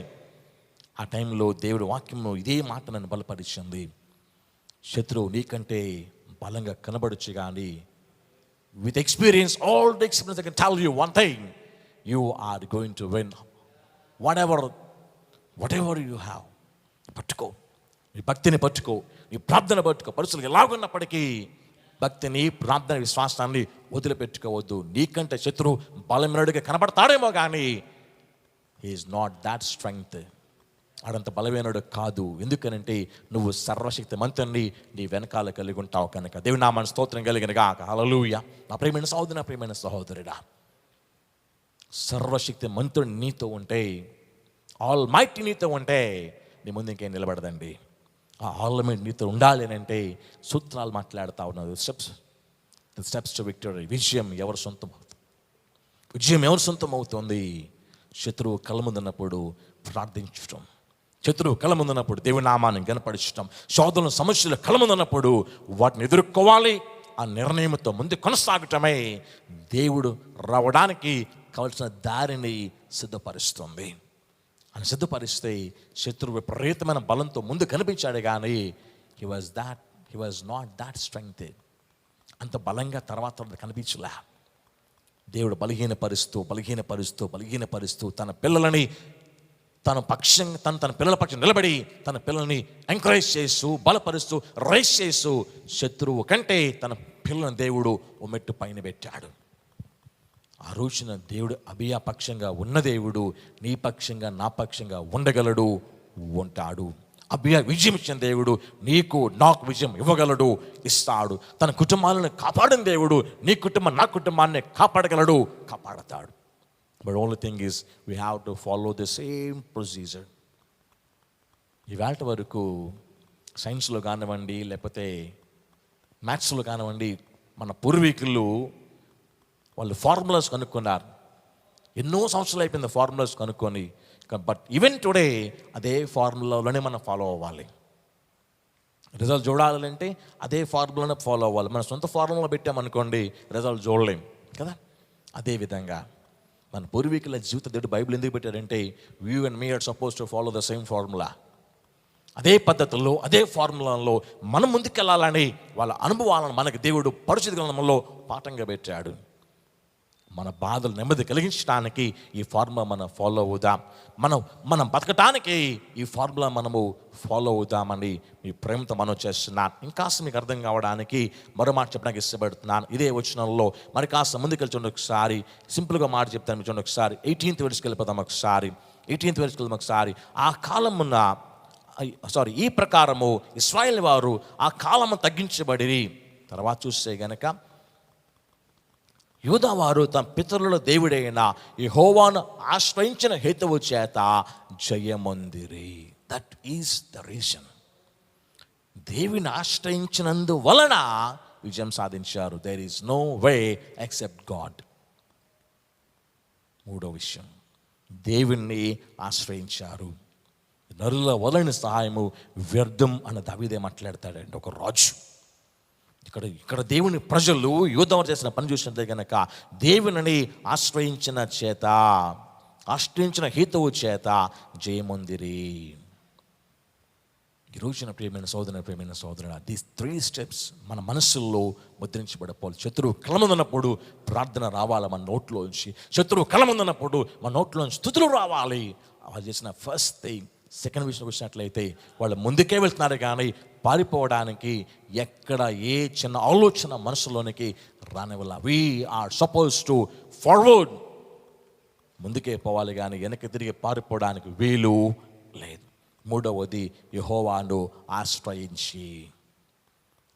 ఆ టైంలో దేవుడి వాక్యంలో ఇదే మాట నన్ను బలపరిచింది. శత్రువు నీకంటే బలంగా కనబడచ్చు, కానీ with experience, all the experience I can tell you one thing, you are going to win whatever you have. పట్టుకో, నీ భక్తిని పట్టుకో, నీ ప్రార్థన పట్టుకో. పరిస్థితులు ఎలాగున్నప్పటికీ భక్తిని, ప్రార్థన, విశ్వాసాన్ని వదిలిపెట్టుకోవద్దు. నీకంటే శత్రువు బలమైనడిగా కనబడతాడేమో, కానీ హీఈస్ నాట్ దాట్ స్ట్రెంగ్త్. ఆడంత బలమైనడు కాదు. ఎందుకనంటే నువ్వు సర్వశక్తి మంతుని నీ వెనకాల కలిగి ఉంటావు కనుక. దేవుని నామానికి స్తోత్రం కలిగిన గాక. హల్లెలూయా. నా ప్రియమైన సహోదరు, నా ప్రియమైన సహోదరుడా, సర్వశక్తి మంతుడు నీతో ఉంటే, ఆల్ మైటీ నీతో ఉంటే, నీ ముందు ఇంకేం నిలబడదండి. ఆ ఆల్ మైట్ నీతో ఉండాలి అని అంటే సూత్రాలు మాట్లాడుతూ ఉన్నది. Steps to victory. విజయం ఎవరు సొంతం అవుతుంది? విజయం ఎవరు సొంతం అవుతుంది? శత్రువు కళ్ళ ముందున్నప్పుడు ప్రార్థించటం, శత్రువు కళ్ళ ముందున్నప్పుడు దేవుని నామాన్ని గనపరచటం, శోధనలు, సమస్యలు కళ్ళ ముందున్నప్పుడు వాటిని ఎదుర్కోవాలి. ఆ నిర్ణయంతో ముందు కొనసాగటమే దేవుడు రావడానికి కావలసిన దారిని సిద్ధపరుస్తుంది. అని సిద్ధపరిస్తే శత్రువు విపరీతమైన బలంతో ముందు కనిపించాడు, కానీ he was not that strength. అంత బలంగా తర్వాత కనిపించలే. దేవుడు బలహీనపరుస్తూ తన పిల్లలని తన పిల్లల పక్షం నిలబడి తన పిల్లల్ని ఎంకరేజ్ చేస్తూ, బలపరుస్తూ, రైస్ చేస్తూ, శత్రువు కంటే తన పిల్లలను దేవుడు ఓ మెట్టు పైన పెట్టాడు. ఆ రోజున దేవుడు అబియా పక్షంగా ఉన్న దేవుడు నీ పక్షంగా, నా పక్షంగా ఉండగలడు, ఉంటాడు. అబియా విజయం ఇచ్చిన దేవుడు నీకు, నాకు విజయం ఇవ్వగలడు, ఇస్తాడు. తన కుటుంబాలను కాపాడిన దేవుడు నీ కుటుంబం, నా కుటుంబాన్ని కాపాడగలడు, కాపాడతాడు. But only thing is we have to follow the same procedure. ఇవాళ వరకు సైన్స్లో కానివ్వండి, లేకపోతే మ్యాథ్స్లో కానివ్వండి, మన పూర్వీకులు వాళ్ళు ఫార్ములాస్ కనుక్కున్నారు. ఎన్నో సంవత్సరాలు అయిపోయింది ఫార్ములాస్ కనుక్కొని. బట్ ఈవెన్ టుడే అదే ఫార్ములాలోనే మనం ఫాలో అవ్వాలి. రిజల్ట్ చూడాలంటే అదే ఫార్ములానే ఫాలో అవ్వాలి. మన సొంత ఫార్ములా పెట్టామనుకోండి, రిజల్ట్ చూడలేం కదా. అదేవిధంగా మన పూర్వీకుల జీవిత దేవుడు బైబిల్ ఎందుకు పెట్టాడంటే, you and me are suppose to follow the same formula. అదే పద్ధతుల్లో, అదే ఫార్ములాలో మనం ముందుకెళ్ళాలని వాళ్ళ అనుభవాలను మనకి దేవుడు పరిశుద్ధ గ్రంథంలో పాఠంగా పెట్టాడు. మన బాధలు నెమ్మది కలిగించడానికి ఈ ఫార్ములా మనం ఫాలో అవుదాం. మనం బతకటానికి ఈ ఫార్ములా మనము ఫాలో అవుదామని మీ ప్రేమతో మనం చేస్తున్నాను. ఇంకాస్త మీకు అర్థం కావడానికి మరో మాట చెప్పడానికి ఇష్టపడుతున్నాను. ఇదే వచనంలో మరి కాస్త ముందుకెళ్ళి చూడండి ఒకసారి. సింపుల్గా మాట చెప్తాను మీరు చూడండి ఒకసారి. 18th verseకి వెళ్ళిపోతాం ఒకసారి. 18th verseకి వెళ్దాం ఒకసారి. ఈ ప్రకారము ఇశ్రాయేలు వారు ఆ కాలము తగ్గించబడి, తర్వాత చూస్తే గనక యూదావారు తమ పితరుల దేవుడైన యెహోవాను ఆశ్రయించిన హేతువు చేత జయమొందిరి. That is the reason. దేవుని ఆశ్రయించినందు వలన విజయం సాధించారు. There is no way except God. మూడో విషయం, దేవుణ్ణి ఆశ్రయించారు. నరుల వలన సహాయము వ్యర్థం అన్న దావీదే మాట్లాడతాడండి, ఒక రాజు. ఇక్కడ దేవుని ప్రజలు యూదావారు చేసిన పని చూసినట్లయితే కనుక దేవుని ఆశ్రయించిన హేతువు చేత జయమొందిరి. ఈ రోజున ప్రియమైన సోదరుడు దీస్ 3 స్టెప్స్ మన మనస్సుల్లో ముద్రించబడిపోవాలి. శత్రువు కళ్ళ ముందున్నప్పుడు ప్రార్థన రావాలి మన నోట్లోంచి. శత్రువు కళ్ళ ముందున్నప్పుడు మన నోట్లోంచి స్తుతులు రావాలి. అలా చేసిన ఫస్ట్ థింగ్. సెకండ్ విషయం వచ్చినట్లయితే వాళ్ళు ముందుకే వెళ్తున్నారు కానీ పారిపోవడానికి ఎక్కడ ఏ చిన్న ఆలోచన మనసులోనికి రానివ్వాలి. We are suppose to forward, ముందుకే పోవాలి కానీ వెనక్కి తిరిగి పారిపోవడానికి వీలు లేదు. మూడవది యెహోవాను ఆశ్రయించి.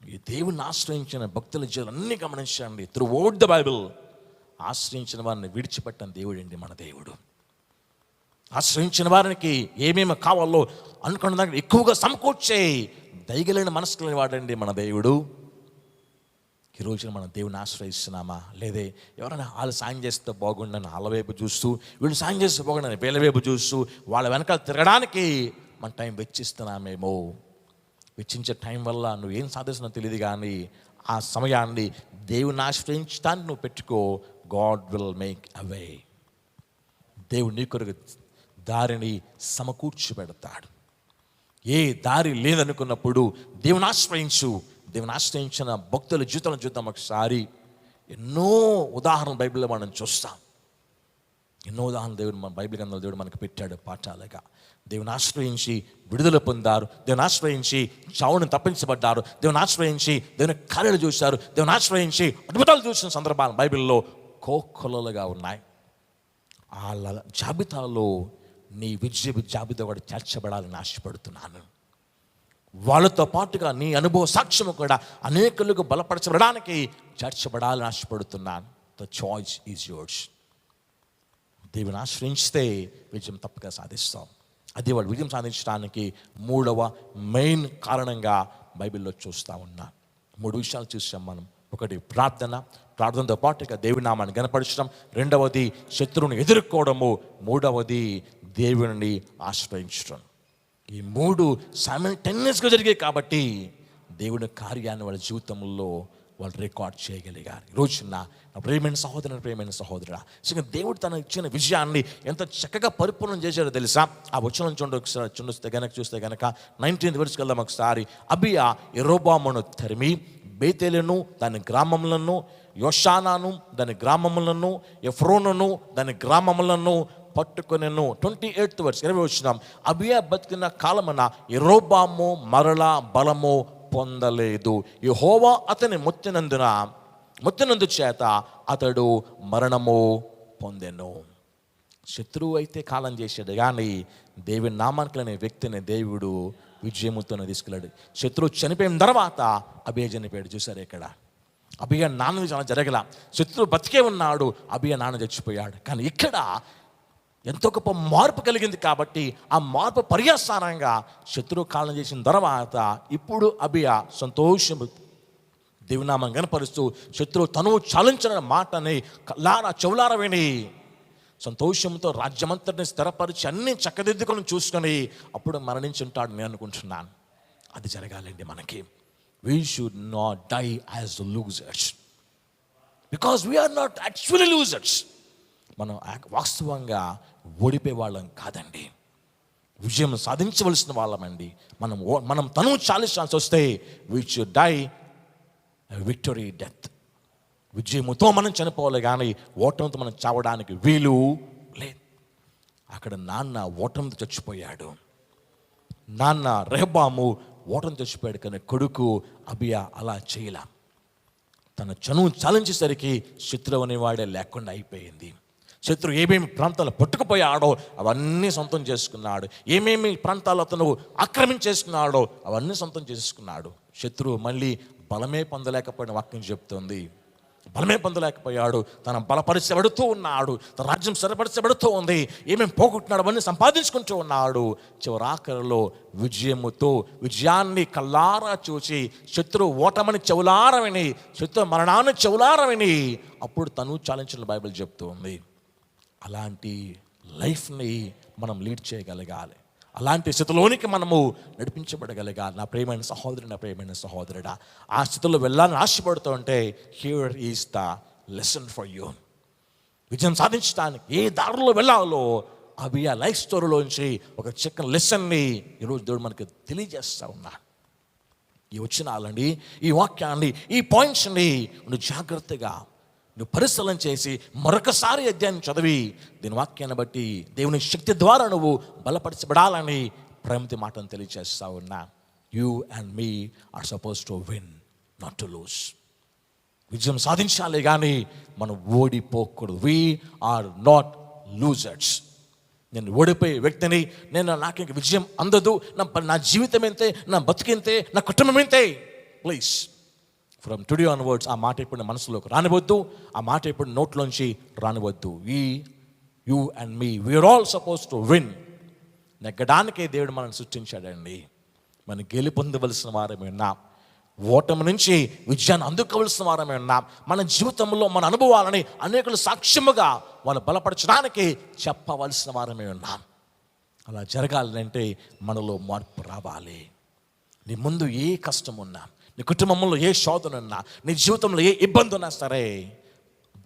ఈ దేవుని ఆశ్రయించిన భక్తుల జీవితం అన్ని గమనించండి. త్రూ అవుట్ ద బైబిల్ ఆశ్రయించిన వారిని విడిచిపెట్టని దేవుడు అండి మన దేవుడు. ఆశ్రయించిన వారికి ఏమేమి కావాలో అనుకున్న దానికి ఎక్కువగా సమకూర్చే దయగలిగిన మనసు కలిగిన వాడండి మన దేవుడు. ఈ రోజున మనం దేవుని ఆశ్రయిస్తున్నామా? లేదే ఎవరైనా వాళ్ళు సాయం చేస్తే బాగుండని వాళ్ళ వైపు చూస్తూ, వీళ్ళు సాయం చేస్తే బాగుండని వీళ్ళ వైపు చూస్తూ వాళ్ళ వెనకాల తిరగడానికి మన టైం వెచ్చిస్తున్నామేమో. వెచ్చించే టైం వల్ల నువ్వు ఏం సాధిస్తున్నా తెలియదు కానీ ఆ సమయాన్ని దేవుని ఆశ్రయించడానికి నువ్వు పెట్టుకో. గాడ్ విల్ మేక్ అవే. దేవుడు నీ కొరకు దారిని సమకూర్చి పెడతాడు. ఏ దారి లేదనుకున్నప్పుడు దేవుని ఆశ్రయించు. దేవుని ఆశ్రయించిన భక్తుల జీవితంలో చూద్దాం. ఒకసారి ఎన్నో ఉదాహరణలు బైబిల్లో మనం చూస్తాం. ఎన్నో ఉదాహరణలు దేవుడు మన బైబిల్ గ్రంథంలో దేవుడు మనకు పెట్టాడు పాఠాలుగా. దేవుని ఆశ్రయించి విడుదల పొందారు, దేవుని ఆశ్రయించి చావును తప్పించబడ్డారు, దేవుని ఆశ్రయించి దేవుని కార్యాలు చూశారు, దేవుని ఆశ్రయించి అద్భుతాలు చూసిన సందర్భాలు బైబిల్లో కోకొల్లలుగా ఉన్నాయి. వాళ్ళ జాబితాలో నీ విజయ జాబితా కూడా చేర్చబడాలని ఆశపడుతున్నాను. వాళ్ళతో పాటుగా నీ అనుభవ సాక్ష్యము కూడా అనేకులకు బలపరచబడడానికి చేర్చబడాలని ఆశపడుతున్నాను. The choice is yours. దేవుని ఆశ్రయించితే విజయం తప్పగా సాధిస్తాం. అది వాళ్ళు విజయం సాధించడానికి మూడవ మెయిన్ కారణంగా బైబిల్లో చూస్తూ ఉన్నాం. 3 విషయాలు చూసాం మనం. ఒకటి ప్రార్థనతో పాటుగా దేవుని నామాన్ని గణపరచడం. రెండవది శత్రువుని ఎదుర్కోవడము. మూడవది దేవుని ఆశ్రయించడం. ఈ 3 సైమల్టేనియస్గా జరిగాయి కాబట్టి దేవుని కార్యాన్ని వాళ్ళ జీవితంలో వాళ్ళు రికార్డ్ చేయగలిగారు. ఈరోజు నా ప్రియమైన సహోదరుడా, దేవుడు తన ఇచ్చిన విజయాన్ని ఎంత చక్కగా పరిపూర్ణం చేశాడో తెలుసా? ఆ వచనం చూస్తే గనక 19th verse వెళ్దాం ఒకసారి. అబియా యెరోబామును తరిమి బేతేలును దాని గ్రామములను, యోషానాను దాని గ్రామములను, ఎఫ్రోనును దాని గ్రామములను పట్టుకొనెను. 28th verse 20వ వచనం. అబియా బతికిన కాలమున యెరోబాము మరలా బలము పొందలేదు. యెహోవా అతని ముత్తినందు చేత అతడు మరణము పొందెను. శత్రువు అయితే కాలం చేశాడు కానీ దేవుని నామానికి అనే వ్యక్తిని దేవుడు విజయముతోనే తీసుకెళ్ళాడు. శత్రువు చనిపోయిన తర్వాత అబియా చనిపోయాడు. చూసారు ఇక్కడ అబియా నాన్న చాలా జరగల. శత్రువు బతికే ఉన్నాడు, అబియా నాన్న చచ్చిపోయాడు. కానీ ఇక్కడ ఎంతో గొప్ప మార్పు కలిగింది కాబట్టి ఆ మార్పు పర్యాసారంగా శత్రువు కాలం చేసిన తర్వాత ఇప్పుడు అబియా సంతోషము దేవునామం కనపరుస్తూ శత్రువు తను చాలించిన మాటని చెవులార విని సంతోషంతో రాజ్యమంతటిని స్థిరపరిచి అన్ని చక్కదిద్దుకొని చూసుకొని అప్పుడు మరణించి ఉంటాడు నేను అనుకుంటున్నాను. అది జరగాలండి మనకి. We should not die as losers because we are not actually losers. మనం వాస్తవంగా ఓడిపోయే వాళ్ళం కాదండి, విజయం సాధించవలసిన వాళ్ళమండి. మనం తను చాలించాల్సి వస్తే we should die victory death. విజయముతో మనం చనిపోవాలి కానీ ఓటమితో మనం చావడానికి వీలు లేదు. అక్కడ నాన్న ఓటమితో చచ్చిపోయాడు. నాన్న రెహబాము ఓటమితో చచ్చిపోయాడు కానీ కొడుకు అబియా అలా చేయలా. తన చనువు చాలించేసరికి శత్రువు అనేవాడే లేకుండా అయిపోయింది. శత్రువు ఏమేమి ప్రాంతాలు పట్టుకుపోయాడో అవన్నీ సొంతం చేసుకున్నాడు. ఏమేమి ప్రాంతాలు అతను ఆక్రమించేసుకున్నాడో అవన్నీ సొంతం చేసుకున్నాడు. శత్రువు మళ్ళీ బలమే పొందలేకపోయిన వాక్యం చెప్తుంది. బలమే పొందలేకపోయాడు. తన బలపరచబడుతూ ఉన్నాడు, తన రాజ్యం స్థిరపరచబడుతూ ఉంది. ఏమేమి పోగొట్టున్నాడు అవన్నీ సంపాదించుకుంటూ ఉన్నాడు. చివరాఖరిలో విజయాన్ని కల్లారా చూసి శత్రువు ఓటమని చెవులారవిని, శత్రువు మరణాన్ని చెవులారవిని అప్పుడు తను చాలించిన బైబిల్ చెప్తూ ఉంది. అలాంటి లైఫ్ని మనం లీడ్ చేయగలగాలి. అలాంటి స్థితిలోనికి మనము నడిపించబడగలగాలి. నా ప్రియమైన సహోదరుడా, ఆ స్థితిలో వెళ్ళాలని ఆశపడుతూ ఉంటే here is the lesson for you. విజయం సాధించడానికి ఏ దారిలో వెళ్ళాలో అబియా లైఫ్ స్టోరీలోంచి ఒక చిన్న లెసన్ని ఈరోజు దేవుడు మనకి తెలియజేస్తూ ఉన్నాడు. ఈ వచనాలండి, ఈ వాక్యాన్ని, ఈ పాయింట్స్ని నువ్వు జాగ్రత్తగా నువ్వు పరిశీలన చేసి మరొకసారి అధ్యాయం చదివి దీని వాక్యాన్ని బట్టి దేవుని శక్తి ద్వారా నువ్వు బలపరచబడాలని ప్రేమతి మాటను తెలియజేస్తా ఉన్నా. You and me are suppose to win, not to lose. విజయం సాధించాలి కానీ మనం ఓడిపోకూడదు. We are not losers. నేను ఓడిపోయే వ్యక్తిని, నాకు ఇంక విజయం అందదు, నా జీవితం ఎంతే, నా బతికింతే, నా కుటుంబం ఎంతే. ప్లీజ్ ఫ్రమ్ టుడే ఆన్వర్డ్స్ ఆ మాట ఇప్పుడు మనసులోకి రానివద్దు, ఆ మాట ఇప్పుడు నోట్లోంచి రానివద్దు. You and me we are all suppose to win. నెగ్గడానికే దేవుడు మనల్ని సృష్టించాడండి. మనం గెలుపొందవలసిన వారమే ఉన్నాం. ఓటమి నుంచి విజయాన్ని అందుకోవలసిన వారమే ఉన్నాం. మన జీవితంలో మన అనుభవాలని అనేకులు సాక్ష్యముగా వాళ్ళు బలపరచడానికి చెప్పవలసిన వారమే ఉన్నాం. అలా జరగాలంటే మనలో మార్పు రావాలి. నీ ముందు ఏ కష్టం ఉన్నా, నీ కుటుంబంలో ఏ శోధన ఉన్నా, నీ జీవితంలో ఏ ఇబ్బంది ఉన్నా సరే,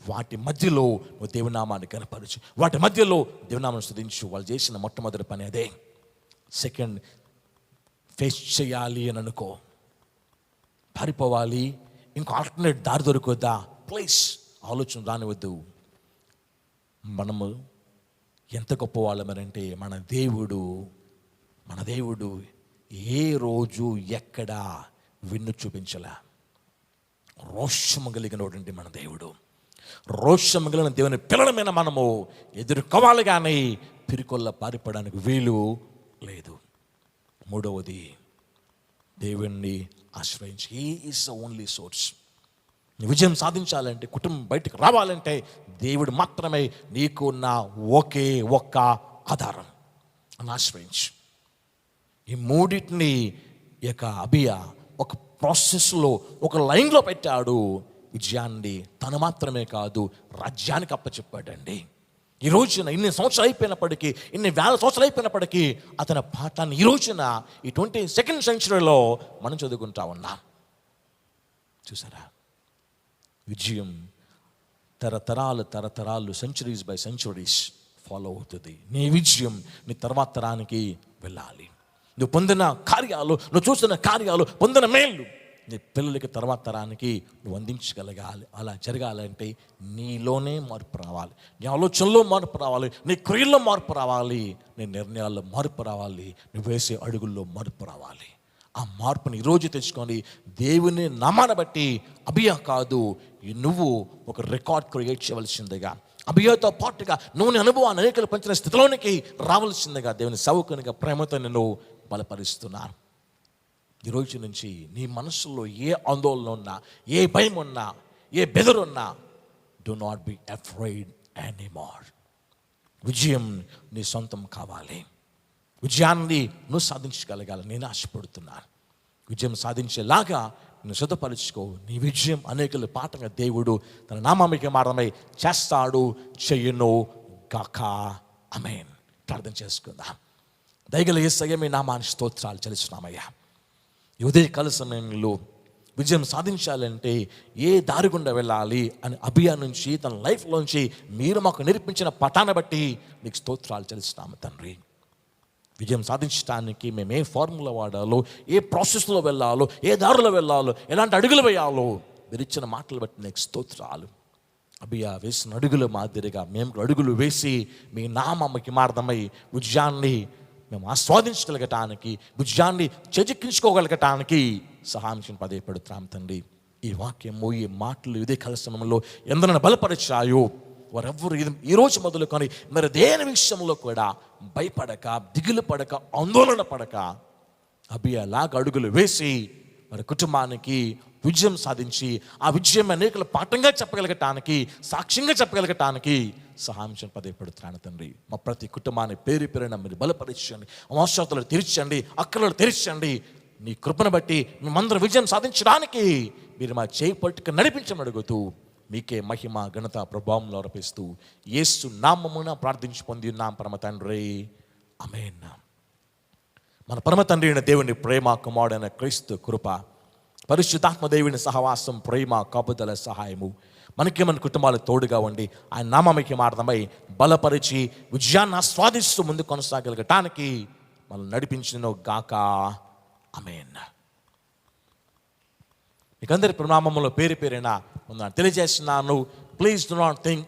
వాటి మధ్యలో నువ్వు దేవునామాన్ని కనపరచు, వాటి మధ్యలో దేవునామాన్ని స్తుతించు. వాళ్ళు చేసిన మొట్టమొదటి పని అదే. సెకండ్, ఫేస్ చేయాలి అని అనుకో, పారిపోవాలి, ఇంకో ఆల్టర్నేట్ దారి దొరుకుద్దా, ప్లీజ్ ఆలోచన రానివద్దు. మనము ఎంత గొప్ప వాళ్ళమనంటే మన దేవుడు ఏ రోజు ఎక్కడ విన్ను చూపించలే. రోషము కలిగినటువంటి మన దేవుడు, రోషము కలిగిన దేవుని పిల్లలమైన మనము ఎదుర్కోవాలి కానీ పిరికొల్ల పారిపోవడానికి వీలు లేదు. మూడవది, దేవుణ్ణి ఆశ్రయించి. He is the only source. విజయం సాధించాలంటే, కుటుంబం బయటకు రావాలంటే దేవుడు మాత్రమే నీకు ఉన్న ఒకే ఒక్క ఆధారం. అని ఆశ్రయించు. ఈ మూడింటిని అబియా ఒక ప్రాసెస్లో, ఒక లైన్లో పెట్టాడు. విజయాన్ని తను మాత్రమే కాదు, రాజ్యానికి అప్పచెప్పాడండి. ఈ రోజున ఇన్ని సంవత్సరాలు అయిపోయినప్పటికీ, ఇన్ని వేల సంవత్సరాలు అయిపోయినప్పటికీ అతని పాఠాన్ని ఈ రోజున ఈ 22nd సెంచరీలో మనం చదువుకుంటా ఉన్నాం. చూసారా, విజయం తరతరాలు సెంచురీస్ బై సెంచురీస్ ఫాలో అవుతుంది. నీ విజయం నీ తర్వాత తరానికి వెళ్ళాలి. నువ్వు పొందిన కార్యాలు, నువ్వు చూసిన కార్యాలు, పొందిన మేళ్ళు నీ పిల్లలకి తర్వాత తరానికి నువ్వు అందించగలగాలి. అలా జరగాలంటే నీలోనే మార్పు రావాలి, నీ ఆలోచనలో మార్పు రావాలి, నీ క్రియల్లో మార్పు రావాలి, నీ నిర్ణయాల్లో మార్పు రావాలి, నువ్వు వేసే అడుగుల్లో మార్పు రావాలి. ఆ మార్పుని ఈరోజు తెచ్చుకొని దేవుని నామాన్ని బట్టి అబియా కాదు, నువ్వు ఒక రికార్డ్ క్రియేట్ చేయవలసిందిగా, అబియాతో పాటుగా నువ్వు నీ అనుభవాన్ని అనేకలు పంచిన స్థితిలోనికి రావాల్సిందిగా దేవుని సేవకునిగా ప్రేమతో నేను బలపరుస్తున్నాను. ఈరోజు నుంచి నీ మనసులో ఏ ఆందోళన ఉన్నా, ఏ భయం ఉన్నా, ఏ బెదరున్నా, do not be afraid anymore. విజయం నీ సొంతం కావాలి. విజయాన్ని నువ్వు సాధించగలగాలి. నేను ఆశపడుతున్నాను. విజయం సాధించేలాగా నువ్వు సిద్ధపరచుకో. నీ విజయం అనేకల పాఠంగా దేవుడు తన నామానికి మారమై చేస్తాడు, చెయ్యను గాక. ఆమేన్. ప్రార్థన చేసుకుందాం. దయగల యేసయ్య మీ నామానికి స్తోత్రాలు చెల్లిస్తున్నామయ్యా. ఈ ఉదయకాల సమయంలో విజయం సాధించాలంటే ఏ దారి గుండా వెళ్ళాలి అని అబియా నుంచి, తన లైఫ్లోంచి మీరు మాకు నేర్పించిన పాఠాన్ని బట్టి నీకు స్తోత్రాలు చెల్లిస్తున్నాము తండ్రి. విజయం సాధించడానికి మేము ఏ ఫార్ములా వాడాలో, ఏ ప్రాసెస్లో వెళ్ళాలో, ఏ దారిలో వెళ్ళాలో, ఎలాంటి అడుగులు వేయాలో మీరు ఇచ్చిన మాటలు బట్టి నీకు స్తోత్రాలు. అబియా వేసిన అడుగుల మాదిరిగా మేము అడుగులు వేసి మీ నామకి మార్గమై విజయాన్ని మేము ఆస్వాదించగలగటానికి, విజయాన్ని చేజిక్కించుకోగలగటానికి సహాయం పదే పెడుతున్నాం తండ్రి. ఈ వాక్యము, ఈ మాటలు ఇదే కాల సమయంలో ఎందరైనా బలపరిచాయో వారెవ్వరు ఈ రోజు మొదలుకొని మరి దేని విషయంలో కూడా భయపడక, దిగులు పడక, ఆందోళన పడక అబియాలాగా అడుగులు వేసి మరి కుటుంబానికి విజయం సాధించి ఆ విజయం అనేకల పాఠంగా చెప్పగలగటానికి, సాక్ష్యంగా చెప్పగలగటానికి సహాయం పదే పెడుతున్నాను తండ్రి. మా ప్రతి కుటుంబాన్ని పేరు పేరున మీరు బలపరచండి, అవసరతలు తీర్చండి, అక్కలు తీర్చండి. నీ కృపను బట్టి మేమందరం విజయం సాధించడానికి మీరు మా చేయి పట్టుకు నడిపించమని అడుగుతూ మీకే మహిమ, ఘనత, ప్రభావంలో అర్పిస్తూ యేసు నామమున ప్రార్థించి పొంది ఉన్నాం పరమ తండ్రి. ఆమేన్. మన పరమ తండ్రి అయిన దేవుని ప్రేమ, కుమారుడైన క్రీస్తు కృప, పరిశుద్ధాత్మ దేవుని సహవాసం, ప్రేమ, కాపుదల, సహాయము మనకి మన కుటుంబాలు తోడుగా ఉండి ఆయన నామముకి మార్థమై బలపరిచి విజయాన్ని ఆస్వాదిస్తూ ముందు కొనసాగలగటానికి మనం నడిపించిన గాక. ఆమేన్. మీకందరి ప్రణామంలో పేరు పేరైన తెలియజేస్తున్నాను. Please do not think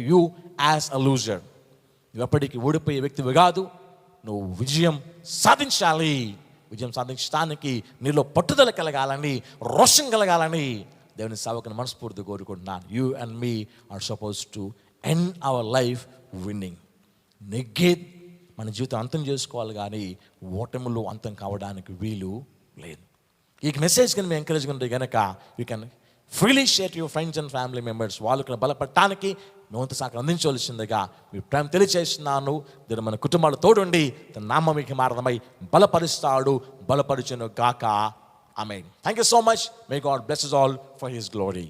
you as a loser. నువ్వు ఎప్పటికీ ఓడిపోయే వ్యక్తివి కాదు. నువ్వు విజయం సాధించాలి. విజయం సాధించడానికి నీలో పట్టుదల కలగాలని, రోషం కలగాలని దేవుని సేవకుని మనస్ఫూర్తిగా కోరుకుంటున్నాను. You and me are suppose to end our life winning. నెగ్గే మన జీవితం అంతం చేసుకోవాలి, కానీ ఓటములు అంతం కావడానికి వీలు లేదు. ఈ మెసేజ్ కానీ మేము ఎంకరేజ్ ఉంటే కనుక you can freely share to your friends and family members. వాళ్ళకి బలపడటానికి నూతన సహకారం అందించవలసిందిగా మీ ప్రేమ తెలియజేస్తున్నాను. దీని మన కుటుంబాలు తోడుండి తన నామముకి మార్థమై బలపరుస్తాడు, బలపరుచును గాక. ఆమేన్. Thank you so much. May God bless us all for His glory.